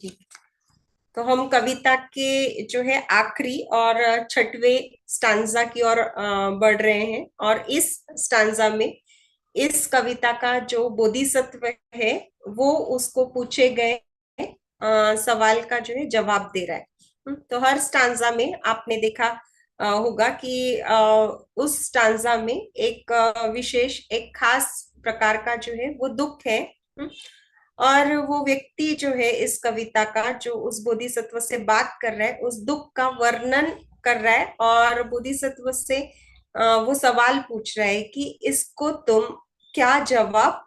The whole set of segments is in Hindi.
ठीक। तो हम कविता के जो है आखिरी और छठवें स्टांजा की ओर बढ़ रहे हैं, और इस स्टांजा में इस कविता का जो बोधिसत्व है वो उसको पूछे गए सवाल का जो है जवाब दे रहा है। तो हर स्टांजा में आपने देखा होगा कि उस स्टांजा में एक विशेष एक खास प्रकार का जो है वो दुख है। और वो व्यक्ति जो है इस कविता का जो उस बोधिसत्व से बात कर रहा है उस दुख का वर्णन कर रहा है, और बोधिसत्व से वो सवाल पूछ रहा है कि इसको तुम क्या जवाब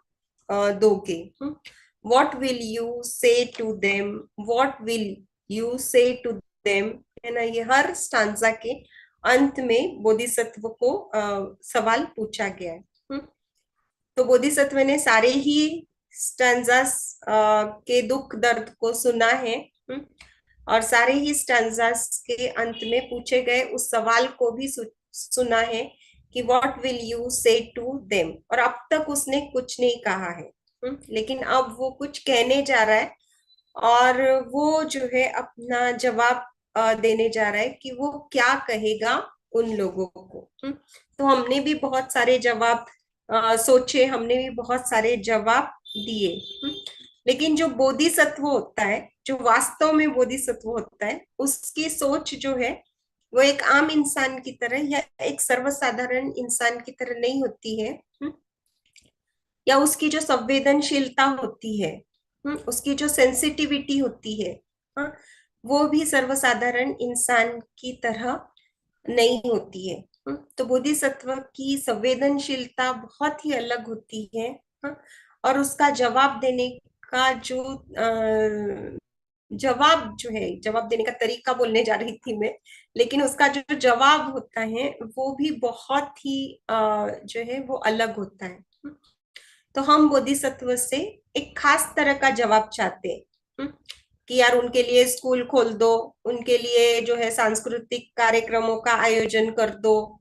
दोगे। What will you say to them, what will you say to them, है ना। ये हर स्टांजा के अंत में बोधिसत्व को सवाल पूछा गया है। तो बोधिसत्व ने सारे ही स्टैंजास के दुख दर्द को सुना है। और सारे ही स्टैंजास के अंत में पूछे गए उस सवाल को भी सुना है कि what will you say to them. और अब तक उसने कुछ नहीं कहा है, लेकिन अब वो कुछ कहने जा रहा है, और वो जो है अपना जवाब देने जा रहा है कि वो क्या कहेगा उन लोगों को। तो हमने भी बहुत सारे जवाब सोचे, हमने भी बहुत सारे जवाब दिए। लेकिन जो बोधिसत्व होता है, जो वास्तव में बोधिसत्व होता है, उसकी सोच जो है वो एक आम इंसान की तरह या एक सर्वसाधारण इंसान की तरह नहीं होती है। या उसकी जो संवेदनशीलता होती है, उसकी जो सेंसिटिविटी होती है, हाँ, वो भी सर्वसाधारण इंसान की तरह नहीं होती है। तो बोधिसत्व की संवेदनशीलता बहुत ही अलग होती है। हाँ, और उसका जवाब देने का जो जवाब जो है, जवाब देने का तरीका बोलने जा रही थी मैं, लेकिन उसका जो जवाब होता है वो भी बहुत ही जो है वो अलग होता है। तो हम बोधिसत्व से एक खास तरह का जवाब चाहते हैं, कि यार उनके लिए स्कूल खोल दो, उनके लिए जो है सांस्कृतिक कार्यक्रमों का आयोजन कर दो,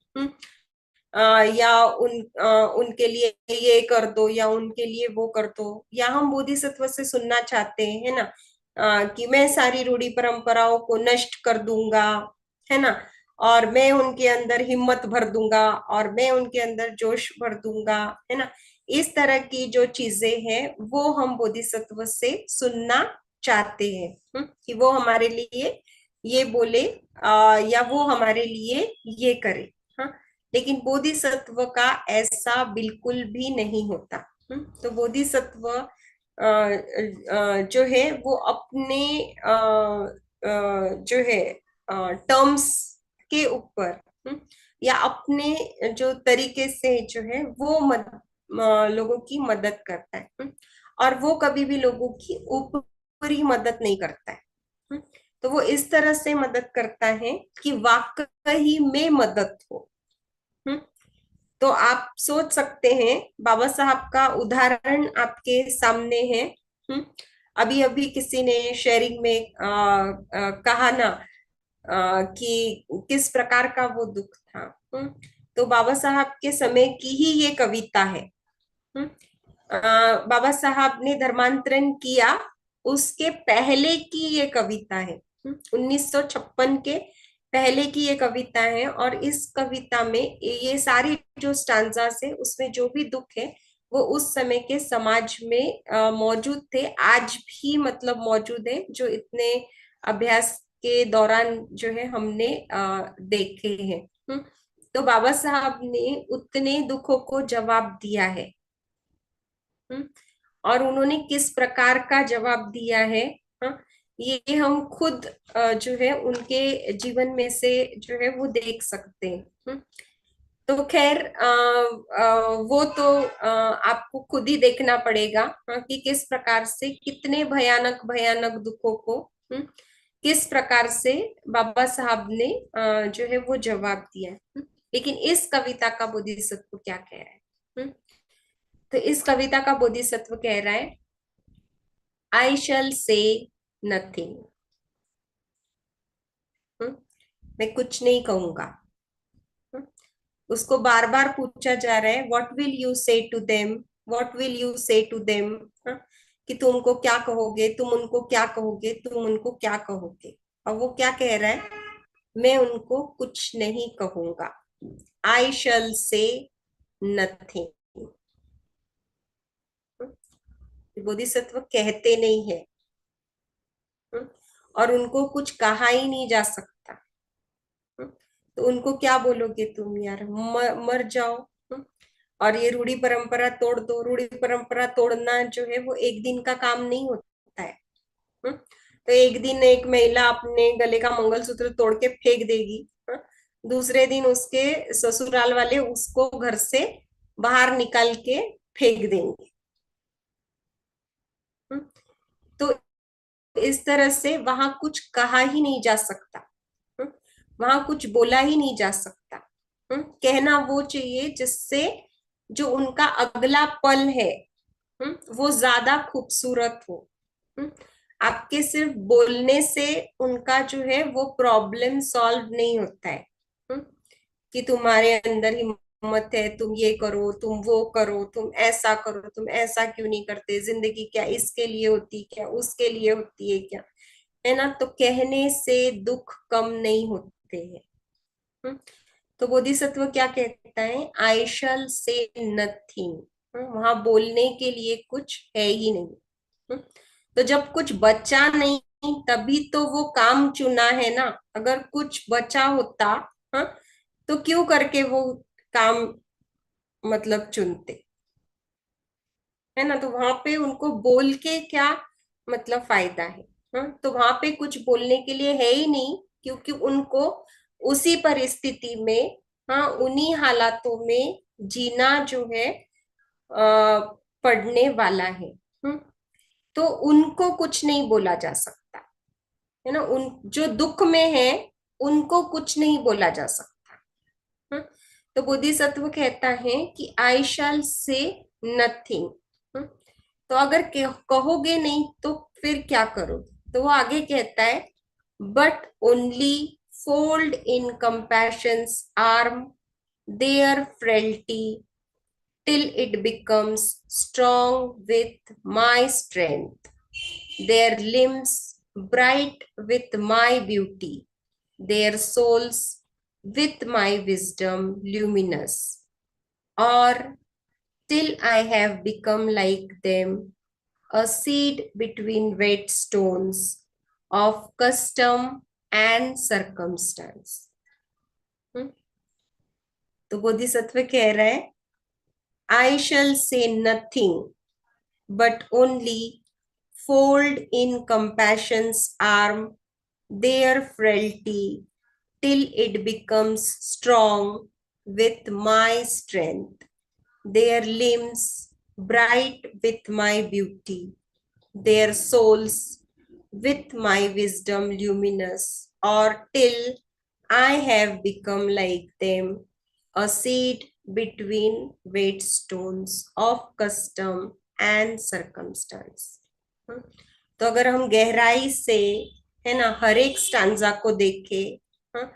या उनके लिए ये कर दो या उनके लिए वो कर दो। या हम बोधिसत्व से सुनना चाहते हैं, है ना, कि मैं सारी रूढ़ी परंपराओं को नष्ट कर दूंगा, है ना, और मैं उनके अंदर हिम्मत भर दूंगा, और मैं उनके अंदर जोश भर दूंगा, है ना। इस तरह की जो चीजें हैं वो हम बोधिसत्व से सुनना चाहते हैं, कि वो हमारे लिए ये बोले, या वो हमारे लिए ये करे। हाँ, लेकिन बोधिसत्व का ऐसा बिल्कुल भी नहीं होता। तो बोधिसत्व जो है वो अपने जो है टर्म्स के ऊपर, या अपने जो तरीके से जो है वो लोगों की मदद करता है। और वो कभी भी लोगों की ऊपरी मदद नहीं करता है। तो वो इस तरह से मदद करता है कि वाकई में मदद हो। हम्म, तो आप सोच सकते हैं, बाबा साहब का उदाहरण आपके सामने है। अभी अभी किसी ने शेयरिंग में कहा ना, कि किस प्रकार का वो दुख था। तो बाबा साहब के समय की ही ये कविता है। बाबा साहब ने धर्मांतरण किया उसके पहले की ये कविता है। 1956 के पहले की ये कविता है, और इस कविता में ये सारे जो स्टांजास है उसमें जो भी दुख है वो उस समय के समाज में मौजूद थे, आज भी मतलब मौजूद है, जो इतने अभ्यास के दौरान जो है हमने देखे हैं। तो बाबा साहब ने उतने दुखों को जवाब दिया है। और उन्होंने किस प्रकार का जवाब दिया है, हाँ, ये हम खुद जो है उनके जीवन में से जो है वो देख सकते हैं। तो खैर वो तो आपको खुद ही देखना पड़ेगा, हाँ, कि किस प्रकार से कितने भयानक भयानक दुखों को किस प्रकार से बाबा साहब ने जो है वो जवाब दिया है। लेकिन इस कविता का बोधिसत्व क्या कह रहा है? तो इस कविता का बोधिसत्व कह रहा है, आई शैल से नथिंग। मैं कुछ नहीं कहूंगा। हम्म, उसको बार बार पूछा जा रहा है, what will you say to them, what will you say to them. कि तुम उनको क्या कहोगे, तुम उनको क्या कहोगे, तुम उनको क्या कहोगे। और वो क्या कह रहा है, मैं उनको कुछ नहीं कहूंगा। आई शल से नथिंग। बोधिसत्व कहते नहीं है। और उनको कुछ कहा ही नहीं जा सकता। तो उनको क्या बोलोगे तुम यार, मर जाओ। और ये रूढ़ी परंपरा तोड़ दो। रूढ़ी परंपरा तोड़ना जो है वो एक दिन का काम नहीं होता है। तो एक दिन एक महिला अपने गले का मंगलसूत्र तोड़ के फेंक देगी, दूसरे दिन उसके ससुराल वाले उसको घर से बाहर निकाल के फेंक देंगे। तो इस तरह से वहां कुछ कहा ही नहीं जा सकता। वहां कुछ बोला ही नहीं जा सकता। कहना वो चाहिए जिससे जो उनका अगला पल है वो ज्यादा खूबसूरत हो। हम्म, आपके सिर्फ बोलने से उनका जो है वो प्रॉब्लम सॉल्व नहीं होता है। हम्म, कि तुम्हारे अंदर हिम्मत है, तुम ये करो, तुम वो करो, तुम ऐसा करो, तुम ऐसा क्यों नहीं करते, जिंदगी क्या इसके लिए होती, क्या उसके लिए होती है क्या, है ना। तो कहने से दुख कम नहीं होते हैं। हम्म, तो बोधिसत्व क्या कहता है, आई शल से नथिंग। वहां बोलने के लिए कुछ है ही नहीं। हम्म, तो जब कुछ बचा नहीं तभी तो वो काम चुना है ना। अगर कुछ बचा होता, हाँ, तो क्यों करके वो काम मतलब चुनते, है ना। तो वहां पे उनको बोल के क्या मतलब फायदा है। हाँ, तो वहां पे कुछ बोलने के लिए है ही नहीं, क्योंकि उनको उसी परिस्थिति में, हाँ, उन्हीं हालातों में जीना जो है पड़ने वाला है। हम्म, तो उनको कुछ नहीं बोला जा सकता, है ना। उन जो दुख में है उनको कुछ नहीं बोला जा सकता। हाँ? तो बोधिसत्व कहता है कि आई शैल से नथिंग। तो अगर कहोगे नहीं तो फिर क्या करोगे। तो वो आगे कहता है, but only fold in compassion's arm their frailty till it becomes strong with my strength, their limbs bright with my beauty, their souls with my wisdom luminous, or till I have become like them, a seed between wet stones of custom and circumstance। हम्म, तो बोधिसत्व कह रहा है, आई shall say nothing but only fold in compassion's arm their frailty till it becomes strong with my strength, their limbs bright with my beauty, their souls with my wisdom luminous, or till I have become like them, a seed between weight stones of custom and circumstance। तो अगर हम गहराई से, है ना, हर एक स्टांजा को देखे, हाँ,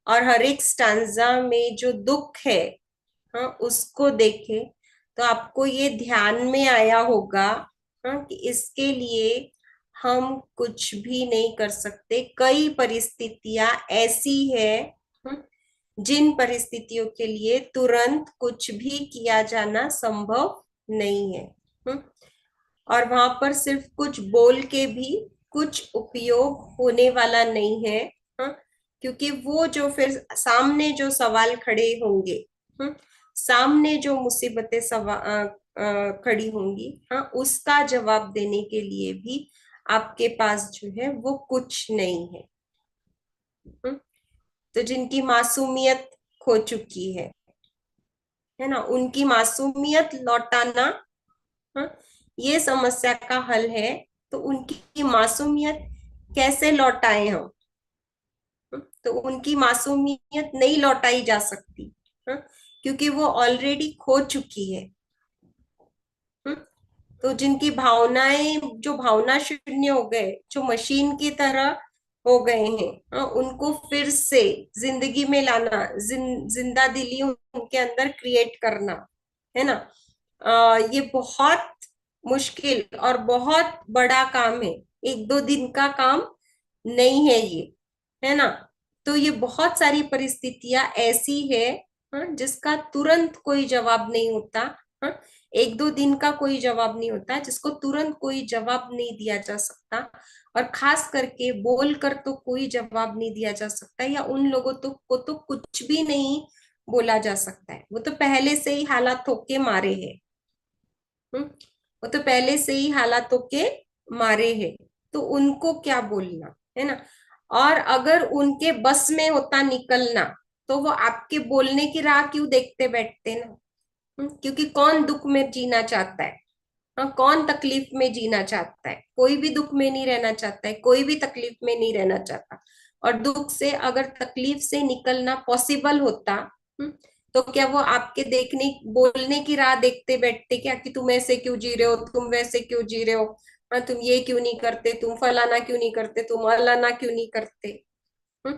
और हर एक स्टांजा में जो दुख है, हाँ, उसको देखे, तो आपको ये ध्यान में आया होगा, हाँ, कि इसके लिए हम कुछ भी नहीं कर सकते। कई परिस्थितियां ऐसी है, हाँ, जिन परिस्थितियों के लिए तुरंत कुछ भी किया जाना संभव नहीं है। और वहां पर सिर्फ कुछ बोल के भी कुछ उपयोग होने वाला नहीं है। हाँ, क्योंकि वो जो फिर सामने जो सवाल खड़े होंगे, सामने जो मुसीबतें खड़ी होंगी, हाँ, उसका जवाब देने के लिए भी आपके पास जो है वो कुछ नहीं है। तो जिनकी मासूमियत खो चुकी है ना, उनकी मासूमियत लौटाना, हाँ, ये समस्या का हल है। तो उनकी मासूमियत कैसे लौटाएं हम। तो उनकी मासूमियत नहीं लौटाई जा सकती, हाँ, क्योंकि वो ऑलरेडी खो चुकी है। हम्म, तो जिनकी भावनाएं, जो भावना शून्य हो गए, जो मशीन की तरह हो गए हैं, हाँ, उनको फिर से जिंदगी में लाना, जिंदा दिली उनके अंदर क्रिएट करना, है ना। ये बहुत मुश्किल और बहुत बड़ा काम है, एक दो दिन का काम नहीं है ये, है ना। तो ये बहुत सारी परिस्थितियां ऐसी है, हाँ, जिसका तुरंत कोई जवाब नहीं होता। हाँ, एक दो दिन का कोई जवाब नहीं होता, जिसको तुरंत कोई जवाब नहीं दिया जा सकता। और खास करके बोल कर तो कोई जवाब नहीं दिया जा सकता, या उन लोगों को तो कुछ भी नहीं बोला जा सकता है। वो तो पहले से ही हालात होके मारे हैं। हम्म, वो तो पहले से ही हालातों के मारे हैं, तो उनको क्या बोलना, है ना। और अगर उनके बस में होता निकलना, तो वो आपके बोलने की राह क्यों देखते बैठते ना। क्योंकि कौन दुख में जीना चाहता है। हाँ, कौन तकलीफ में जीना चाहता है, कोई भी दुख में नहीं रहना चाहता है, कोई भी तकलीफ में नहीं रहना चाहता। और दुख से, अगर तकलीफ से निकलना पॉसिबल होता, हम्म, तो क्या वो आपके देखने बोलने की राह देखते बैठते क्या, कि तुम ऐसे क्यों जी रहे हो, तुम वैसे क्यों जी रहे हो, हाँ, तुम ये क्यों नहीं करते, तुम फलाना क्यों नहीं करते, तुम अलाना क्यों नहीं करते। हम्म,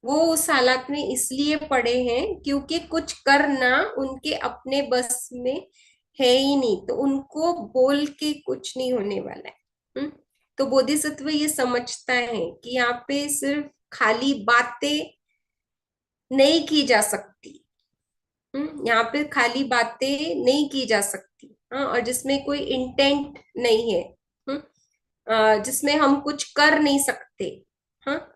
वो उस हालात में इसलिए पड़े हैं क्योंकि कुछ करना उनके अपने बस में है ही नहीं, तो उनको बोल के कुछ नहीं होने वाला है। हम्म, तो बोधिसत्व ये समझता है कि यहाँ पे सिर्फ खाली बातें नहीं की जा सकती। यहाँ पे खाली बातें नहीं की जा सकती, हाँ, और जिसमें कोई इंटेंट नहीं है। हम्म, जिसमें हम कुछ कर नहीं सकते, हाँ,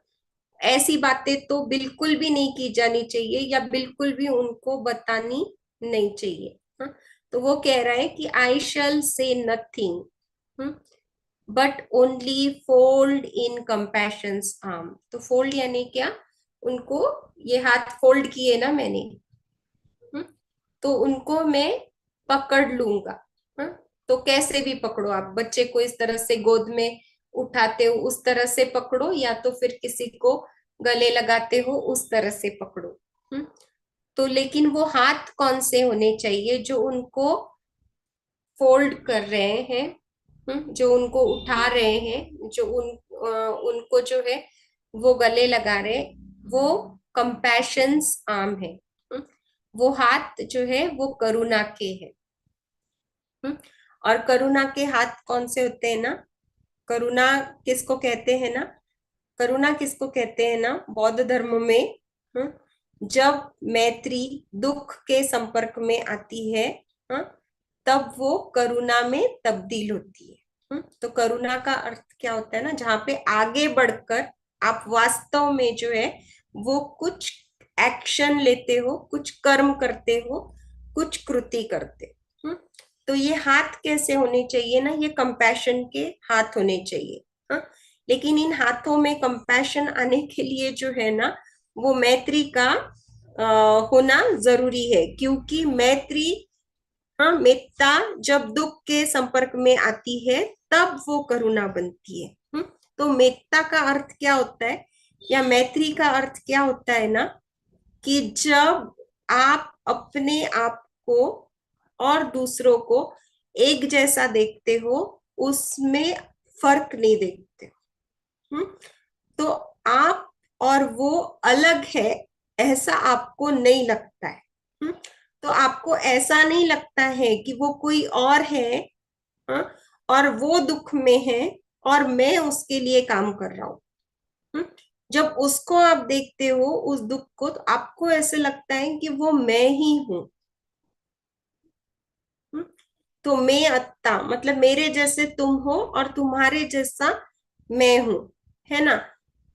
ऐसी बातें तो बिल्कुल भी नहीं की जानी चाहिए, या बिल्कुल भी उनको बतानी नहीं चाहिए। हाँ, तो वो कह रहा है कि I shall say nothing but only fold in compassion's arm. तो फोल्ड यानी क्या, उनको, ये हाथ फोल्ड किए ना मैंने, हम्म, तो उनको मैं पकड़ लूंगा। हाँ, तो कैसे भी पकड़ो, आप बच्चे को इस तरह से गोद में उठाते हो उस तरह से पकड़ो, या तो फिर किसी को गले लगाते हो उस तरह से पकड़ो। तो लेकिन वो हाथ कौन से होने चाहिए, जो उनको फोल्ड कर रहे हैं, जो उनको उठा रहे हैं, जो उनको जो है वो गले लगा रहे हैं, वो कंपैशंस आर्म है। वो हाथ जो है वो करुणा के है। हम्म, और करुणा के हाथ कौन से होते हैं ना, करुणा किसको कहते हैं ना, करुणा किसको कहते हैं ना बौद्ध धर्म में। जब मैत्री दुख के संपर्क में आती है, हाँ, तब वो करुणा में तब्दील होती है। तो करुणा का अर्थ क्या होता है ना, जहाँ पे आगे बढ़कर आप वास्तव में जो है वो कुछ एक्शन लेते हो, कुछ कर्म करते हो, कुछ कृति करते हो। तो ये हाथ कैसे होने चाहिए ना, ये कंपैशन के हाथ होने चाहिए। हाँ, लेकिन इन हाथों में कंपैशन आने के लिए जो है ना, वो मैत्री का होना जरूरी है, क्योंकि मैत्री, हाँ, मेत्ता जब दुख के संपर्क में आती है तब वो करुणा बनती है। तो मेत्ता का अर्थ क्या होता है, या मैत्री का अर्थ क्या होता है ना, कि जब आप अपने आप को और दूसरों को एक जैसा देखते हो, उसमें फर्क नहीं देखते। हम्म, तो आप और वो अलग है, ऐसा आपको नहीं लगता है। हम्म, तो आपको ऐसा नहीं लगता है कि वो कोई और है, हाँ, और वो दुख में है और मैं उसके लिए काम कर रहा हूँ। हम्म, जब उसको आप देखते हो उस दुख को, तो आपको ऐसे लगता है कि वो मैं ही हूँ। हम्म, तो मैं अत्ता मतलब मेरे जैसे तुम हो और तुम्हारे जैसा मैं हूं, है ना।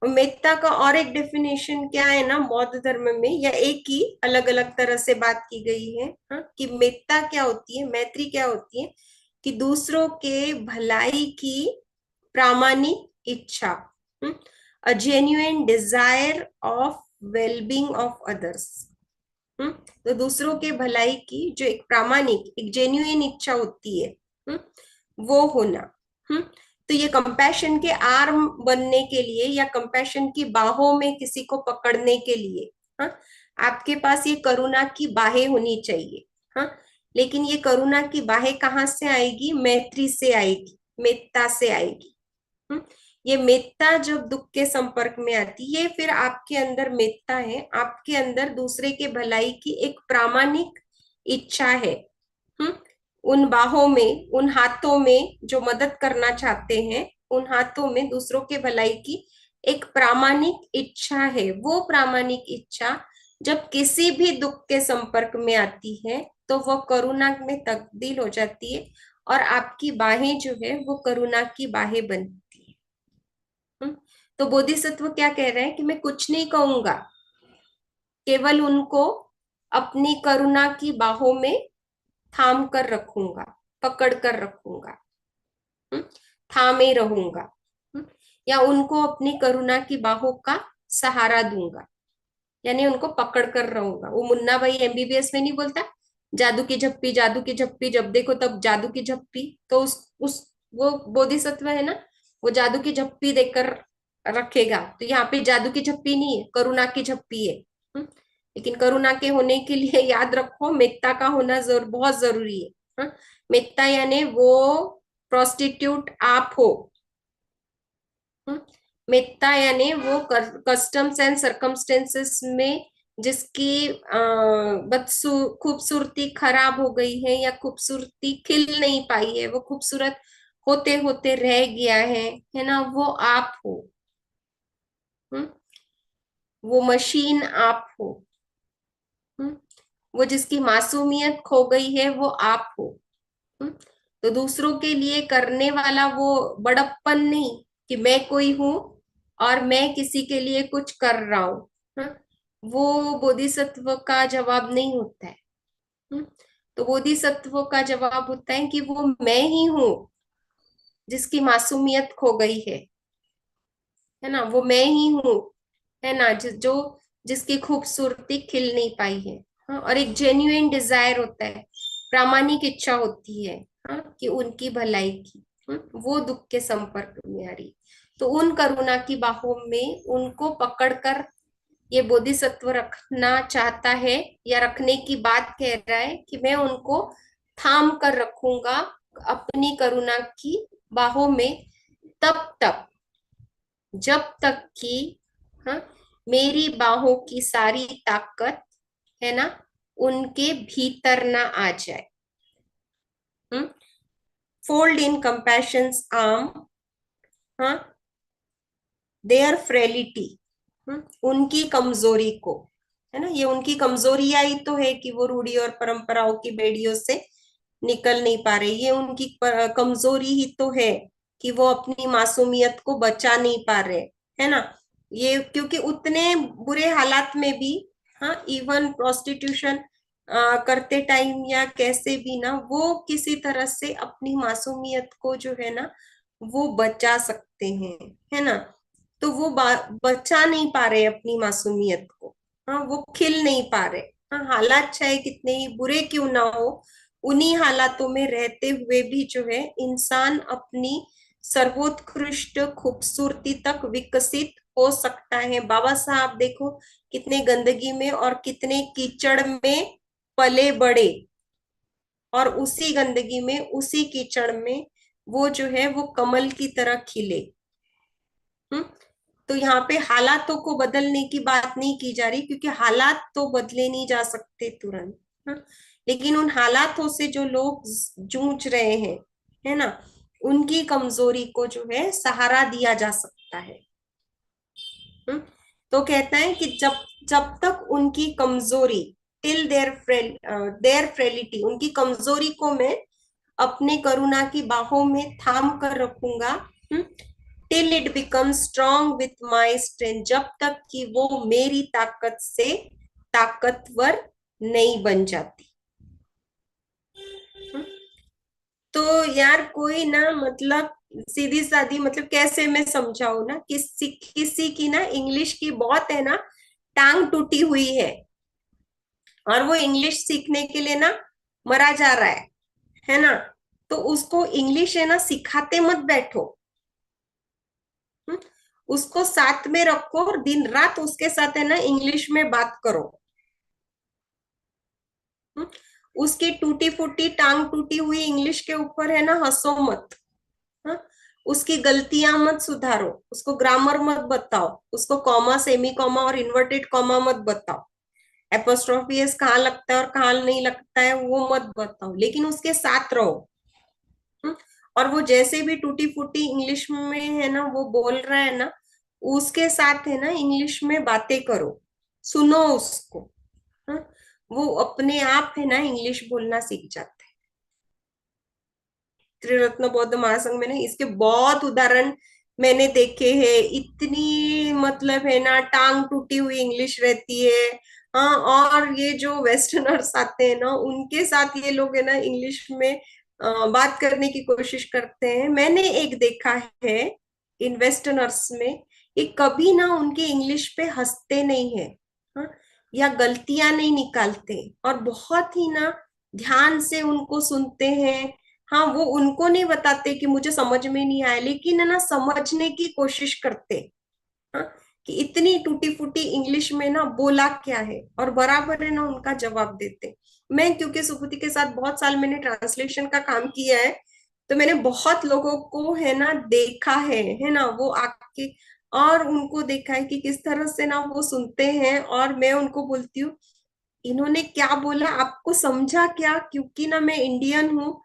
और मेत्ता का और एक डेफिनेशन क्या है ना बौद्ध धर्म में, या एक ही अलग अलग तरह से बात की गई है, हाँ, कि मेत्ता क्या होती है, मैत्री क्या होती है, कि दूसरों के भलाई की प्रामाणिक इच्छा, a genuine desire of wellbeing of others. Hmm, तो दूसरों के भलाई की जो एक प्रामाणिक, एक जेन्युइन इच्छा होती है, हम्म, वो होना। हम्म, तो ये कंपैशन के आर्म बनने के लिए, या कंपैशन की बाहों में किसी को पकड़ने के लिए, हाँ, आपके पास ये करुणा की बाहें होनी चाहिए। हाँ, लेकिन ये करुणा की बाहें कहाँ से आएगी, मैत्री से आएगी, मेत्ता से आएगी। हम्म, ये मेत्ता जब दुख के संपर्क में आती है, फिर आपके अंदर मेत्ता है, आपके अंदर दूसरे के भलाई की एक प्रामाणिक इच्छा है। हम्म, उन बाहों में, उन हाथों में जो मदद करना चाहते हैं, उन हाथों में दूसरों के भलाई की एक प्रामाणिक इच्छा है। वो प्रामाणिक इच्छा जब किसी भी दुख के संपर्क में आती है तो वो करुणा में तब्दील हो जाती है, और आपकी बाहें जो है वो करुणा की बाहें बनती है। तो बोधिसत्व क्या कह रहे हैं कि मैं कुछ नहीं कहूंगा, केवल उनको अपनी करुणा की बाहों में थाम कर रखूंगा, पकड़ कर रखूंगा, हम्म, थामे रहूंगा, या उनको अपनी करुणा की बाहों का सहारा दूंगा, यानी उनको पकड़ कर रहूंगा। वो मुन्ना भाई एमबीबीएस में नहीं बोलता, जादू की झप्पी जब देखो तब जादू की झप्पी, तो उस वो बोधिसत्व है ना, वो जादू की झप्पी देकर रखेगा। तो यहाँ पे जादू की झप्पी नहीं है, करुणा की झप्पी है। लेकिन करुणा के होने के लिए याद रखो मेत्ता का होना बहुत जरूरी है। मेत्ता यानी वो प्रोस्टिट्यूट आप हो। हम्म, मिथ्या यानी वो कस्टम्स एंड सरकमस्टेंसेस में जिसकी खूबसूरती खराब हो गई है या खूबसूरती खिल नहीं पाई है, वो खूबसूरत होते होते रह गया है ना, वो आप हो। हम्म, वो मशीन आप हो। हम्म, वो जिसकी मासूमियत खो गई है वो आप हो। हम्म, तो दूसरों के लिए करने वाला वो बड़प्पन नहीं कि मैं कोई हूं और मैं किसी के लिए कुछ कर रहा हूं। हाँ, वो बोधिसत्व का जवाब नहीं होता है। हम्म, तो बोधिसत्व का जवाब होता है कि वो मैं ही हूं जिसकी मासूमियत खो गई है ना, वो मैं ही हूँ, है ना, जो जिसकी खूबसूरती खिल नहीं पाई है। हाँ, और एक जेन्युइन डिजायर होता है, प्रामाणिक इच्छा होती है, हाँ, कि उनकी भलाई की। वो दुख के संपर्क में आ रही, तो उन करुणा की बाहों में उनको पकड़कर ये बोधिसत्व रखना चाहता है, या रखने की बात कह रहा है कि मैं उनको थाम कर रखूंगा अपनी करुणा की बाहों में, तब तक जब तक कि, हाँ, मेरी बाहों की सारी ताकत, है ना, उनके भीतर ना आ जाए। फोल्ड इन कंपैशंस आर्म, हाँ, देयर फ्रेलिटी, उनकी कमजोरी को, है ना, ये उनकी कमजोरियां ही तो है कि वो रूढ़ी और परंपराओं की बेड़ियों से निकल नहीं पा रहे। ये उनकी कमजोरी ही तो है कि वो अपनी मासूमियत को बचा नहीं पा रहे, है ना। ये क्योंकि उतने बुरे हालात में भी, हाँ, इवन प्रोस्टिट्यूशन करते टाइम या कैसे भी ना, वो किसी तरह से अपनी मासूमियत को जो है ना वो बचा सकते हैं, है ना। तो वो बचा नहीं पा रहे अपनी मासूमियत को। हाँ, वो खिल नहीं पा रहे। हाँ, हालात चाहे कितने ही बुरे क्यों ना हो, उन्हीं हालातों में रहते हुए भी जो है इंसान अपनी सर्वोत्कृष्ट खूबसूरती तक विकसित हो सकता है। बाबा साहब देखो कितने गंदगी में और कितने कीचड़ में पले बड़े, और उसी गंदगी में उसी कीचड़ में वो जो है वो कमल की तरह खिले। हम्म, तो यहाँ पे हालातों को बदलने की बात नहीं की जा रही, क्योंकि हालात तो बदले नहीं जा सकते तुरंत। हाँ? लेकिन उन हालातों से जो लोग जूझ रहे हैं, है ना, उनकी कमजोरी को जो है सहारा दिया जा सकता है। हम्म, तो कहता है कि जब जब तक उनकी कमजोरी, टिल देयर फ्रेलिटी, उनकी कमजोरी को मैं अपने करुणा की बाहों में थाम कर रखूंगा, till it become strong with my strength, जब तक कि वो मेरी ताकत से ताकतवर नहीं बन जाती। हम्म, तो यार कोई ना, मतलब सीधी सादी, मतलब कैसे मैं समझाऊं ना, किसी किसी की ना इंग्लिश की बहुत है ना टांग टूटी हुई और वो इंग्लिश सीखने के लिए ना मरा जा रहा है ना, तो उसको इंग्लिश है ना सिखाते मत बैठो। हम्म, उसको साथ में रखो और दिन रात उसके साथ है ना इंग्लिश में बात करो। हम्म, उसकी टूटी फूटी टांग टूटी हुई इंग्लिश के ऊपर है ना हंसो मत। हाँ? उसकी गलतियां मत सुधारो, उसको ग्रामर मत बताओ, उसको कॉमा, सेमी कॉमा और इन्वर्टेड कॉमा मत बताओ। एपोस्ट्रोफी एस कहाँ लगता है और कहाँ नहीं लगता है वो मत बताओ, लेकिन उसके साथ रहो। हम्म? और वो जैसे भी टूटी फूटी इंग्लिश में है ना वो बोल रहा है ना, उसके साथ है ना इंग्लिश में बातें करो, सुनो उसको। हाँ? वो अपने आप है ना इंग्लिश बोलना सीख जाता है। त्रिरत्न बौद्ध महासंघ में ना इसके बहुत उदाहरण मैंने देखे हैं। इतनी मतलब है ना टांग टूटी हुई इंग्लिश रहती है। हाँ, और ये जो वेस्टर्नर्स आते हैं ना उनके साथ ये लोग है ना इंग्लिश में बात करने की कोशिश करते हैं। मैंने एक देखा है इन वेस्टर्नर्स में, ये कभी ना उनके इंग्लिश पे हंसते नहीं है। हाँ, या गलतियां नहीं निकालते, और बहुत ही ना ध्यान से उनको सुनते हैं। हाँ, वो उनको नहीं बताते कि मुझे समझ में नहीं आया, लेकिन है ना समझने की कोशिश करते। हाँ, कि इतनी टूटी फूटी इंग्लिश में ना बोला क्या है, और बराबर है ना उनका जवाब देते। मैं क्योंकि सुकृति के साथ बहुत साल मैंने ट्रांसलेशन का काम किया है, तो मैंने बहुत लोगों को है ना देखा है ना वो आके, और उनको देखा है कि किस तरह से ना वो सुनते हैं, और मैं उनको बोलती हूँ इन्होंने क्या बोला, आपको समझा क्या? क्योंकि ना मैं इंडियन हूँ,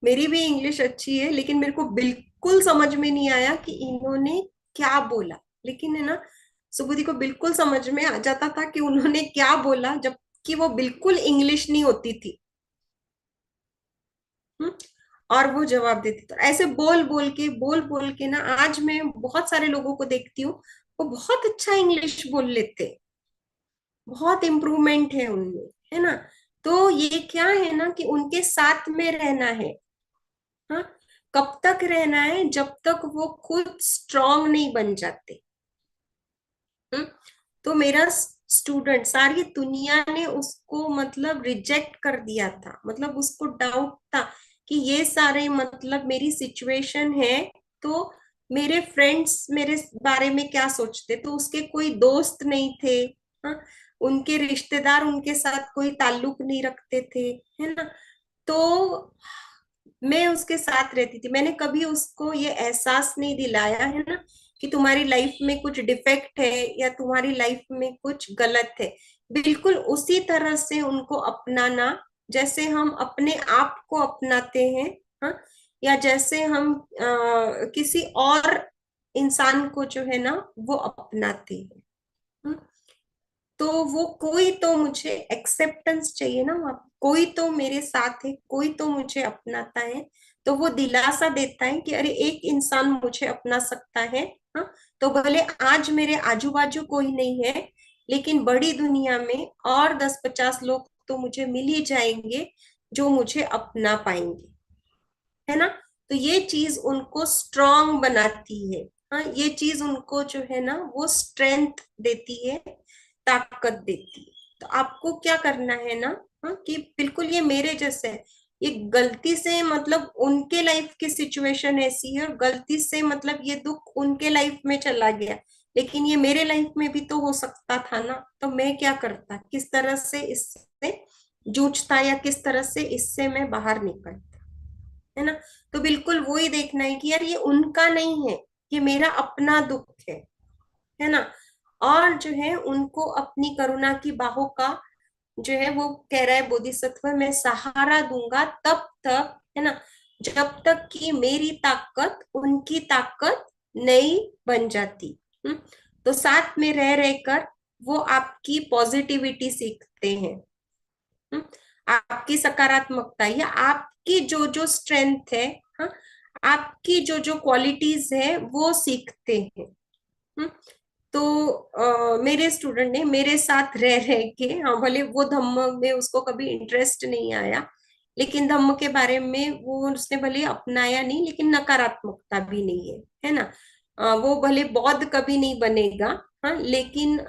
मेरी भी इंग्लिश अच्छी है, लेकिन मेरे को बिल्कुल समझ में नहीं आया कि इन्होंने क्या बोला। लेकिन है ना सुबुद्धि को बिल्कुल समझ में आ जाता था कि उन्होंने क्या बोला, जबकि वो बिल्कुल इंग्लिश नहीं होती थी। हम्म, और वो जवाब देती। तो ऐसे बोल बोल के ना आज मैं बहुत सारे लोगों को देखती हूँ, वो बहुत अच्छा इंग्लिश बोल लेते, बहुत इम्प्रूवमेंट है उनमें, है ना। तो ये क्या है ना कि उनके साथ में रहना है। हाँ, कब तक रहना है? जब तक वो खुद स्ट्रांग नहीं बन जाते। हम्म? तो मेरा स्टूडेंट, सारी दुनिया ने उसको मतलब रिजेक्ट कर दिया था, मतलब उसको डाउट था कि ये सारे मतलब मेरी सिचुएशन है, तो मेरे फ्रेंड्स मेरे बारे में क्या सोचते। तो उसके कोई दोस्त नहीं थे। हाँ, उनके रिश्तेदार उनके साथ कोई ताल्लुक नहीं रखते थे, है ना। तो मैं उसके साथ रहती थी, मैंने कभी उसको ये एहसास नहीं दिलाया है ना कि तुम्हारी लाइफ में कुछ डिफेक्ट है या तुम्हारी लाइफ में कुछ गलत है। बिल्कुल उसी तरह से उनको अपनाना जैसे हम अपने आप को अपनाते हैं। हाँ, या जैसे हम किसी और इंसान को जो है ना वो अपनाते हैं। हम्म, तो वो कोई तो मुझे एक्सेप्टेंस चाहिए ना वहाँ पे। कोई तो मेरे साथ है, कोई तो मुझे अपनाता है, तो वो दिलासा देता है कि अरे एक इंसान मुझे अपना सकता है। हाँ, तो भले आज मेरे आजू बाजू कोई नहीं है, लेकिन बड़ी दुनिया में और 10-50 लोग तो मुझे मिल ही जाएंगे जो मुझे अपना पाएंगे, है ना। तो ये चीज उनको स्ट्रांग बनाती है। हाँ, ये चीज उनको जो है ना वो स्ट्रेंथ देती है, ताकत देती है। तो आपको क्या करना है ना, हाँ, कि बिल्कुल ये मेरे जैसे है, ये गलती से मतलब उनके लाइफ की सिचुएशन ऐसी है, और गलती से मतलब ये दुख उनके लाइफ में चला गया, लेकिन ये मेरे लाइफ में भी तो हो सकता था ना। तो मैं क्या करता, किस तरह से इससे जूझता, या किस तरह से इससे मैं बाहर निकलता, है ना। तो बिल्कुल वो ही देखना है कि यार ये उनका नहीं है, ये मेरा अपना दुख है ना। और जो है उनको अपनी करुणा की बाहों का जो है वो कह रहा है बोधिसत्व, मैं सहारा दूंगा तब तक, है ना, जब तक कि मेरी ताकत उनकी ताकत नहीं बन जाती। हम्म? तो साथ में रह रहकर वो आपकी पॉजिटिविटी सीखते हैं। हम्म? आपकी सकारात्मकता या आपकी जो जो स्ट्रेंथ है, हाँ, आपकी जो जो क्वालिटीज है वो सीखते हैं। हम्म? तो मेरे स्टूडेंट ने मेरे साथ रह रह के, हाँ, भले वो धम्म में उसको कभी इंटरेस्ट नहीं आया, लेकिन धम्म के बारे में वो उसने भले अपनाया नहीं, लेकिन नकारात्मकता भी नहीं है ना। वो भले बौद्ध कभी नहीं बनेगा, हाँ, लेकिन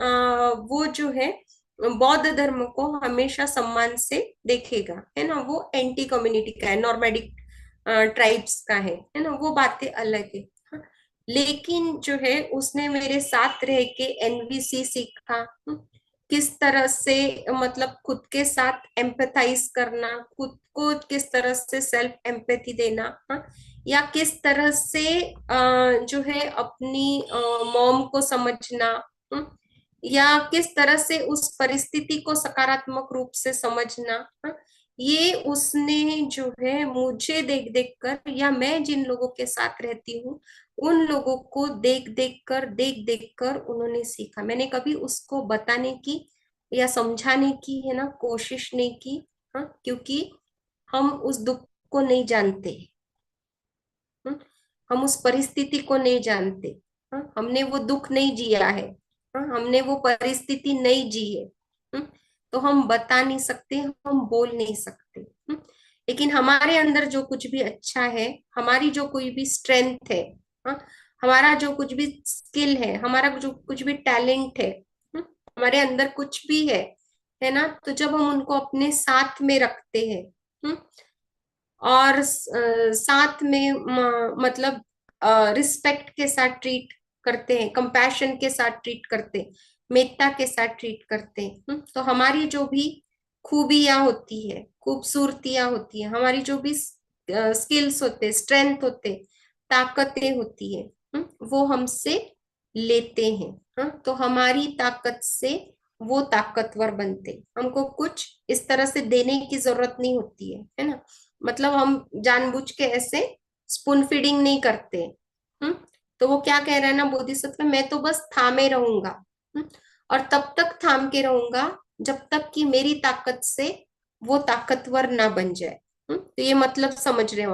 वो जो है बौद्ध धर्म को हमेशा सम्मान से देखेगा, है ना। वो एंटी कम्युनिटी का है, नॉर्मेडिक ट्राइब्स का है ना, वो बातें अलग है। हाँ, लेकिन जो है उसने मेरे साथ रह के एनवीसी सीखा। किस तरह से मतलब खुद के साथ एम्पैथाइज करना, खुद को किस तरह से सेल्फ एम्पैथी देना। हाँ, या किस तरह से जो है अपनी मॉम को समझना। या किस तरह से उस परिस्थिति को सकारात्मक रूप से समझना। हाँ, ये उसने जो है मुझे या मैं जिन लोगों के साथ रहती हूँ उन लोगों को देख देख कर उन्होंने सीखा। मैंने कभी उसको बताने की या समझाने की है ना कोशिश नहीं की। हाँ, क्योंकि हम उस दुख को नहीं जानते। हम्म, हम उस परिस्थिति को नहीं जानते। हाँ, हमने वो दुख नहीं जिया है। हाँ, हमने वो परिस्थिति नहीं जी है। हम्म, तो हम बता नहीं सकते, हम बोल नहीं सकते। लेकिन हमारे अंदर जो कुछ भी अच्छा है, हमारी जो कोई भी स्ट्रेंथ है, हाँ, हमारा जो कुछ भी स्किल है, हमारा जो कुछ भी टैलेंट है, हम्म, हमारे अंदर कुछ भी है ना, तो जब हम उनको अपने साथ में रखते हैं, हम्म, और साथ में मतलब रिस्पेक्ट के साथ ट्रीट करते हैं, कंपैशन के साथ ट्रीट करते हैं, मेत्ता के साथ ट्रीट करते हैं, तो हमारी जो भी खूबियां होती है, खूबसूरतियां होती है, हमारी जो भी स्किल्स होते, स्ट्रेंथ होते, ताकतें होती है, वो हमसे लेते हैं। हाँ, तो हमारी ताकत से वो ताकतवर बनते, हमको कुछ इस तरह से देने की जरूरत नहीं होती है ना। मतलब हम जानबूझ के ऐसे स्पून फीडिंग नहीं करते। हम्म तो वो क्या कह रहा है ना बोधिसत्व, मैं तो बस थामे रहूंगा। और तब तक थाम के रहूंगा जब तक कि मेरी ताकत से वो ताकतवर ना बन जाए। तो ये मतलब समझ रहे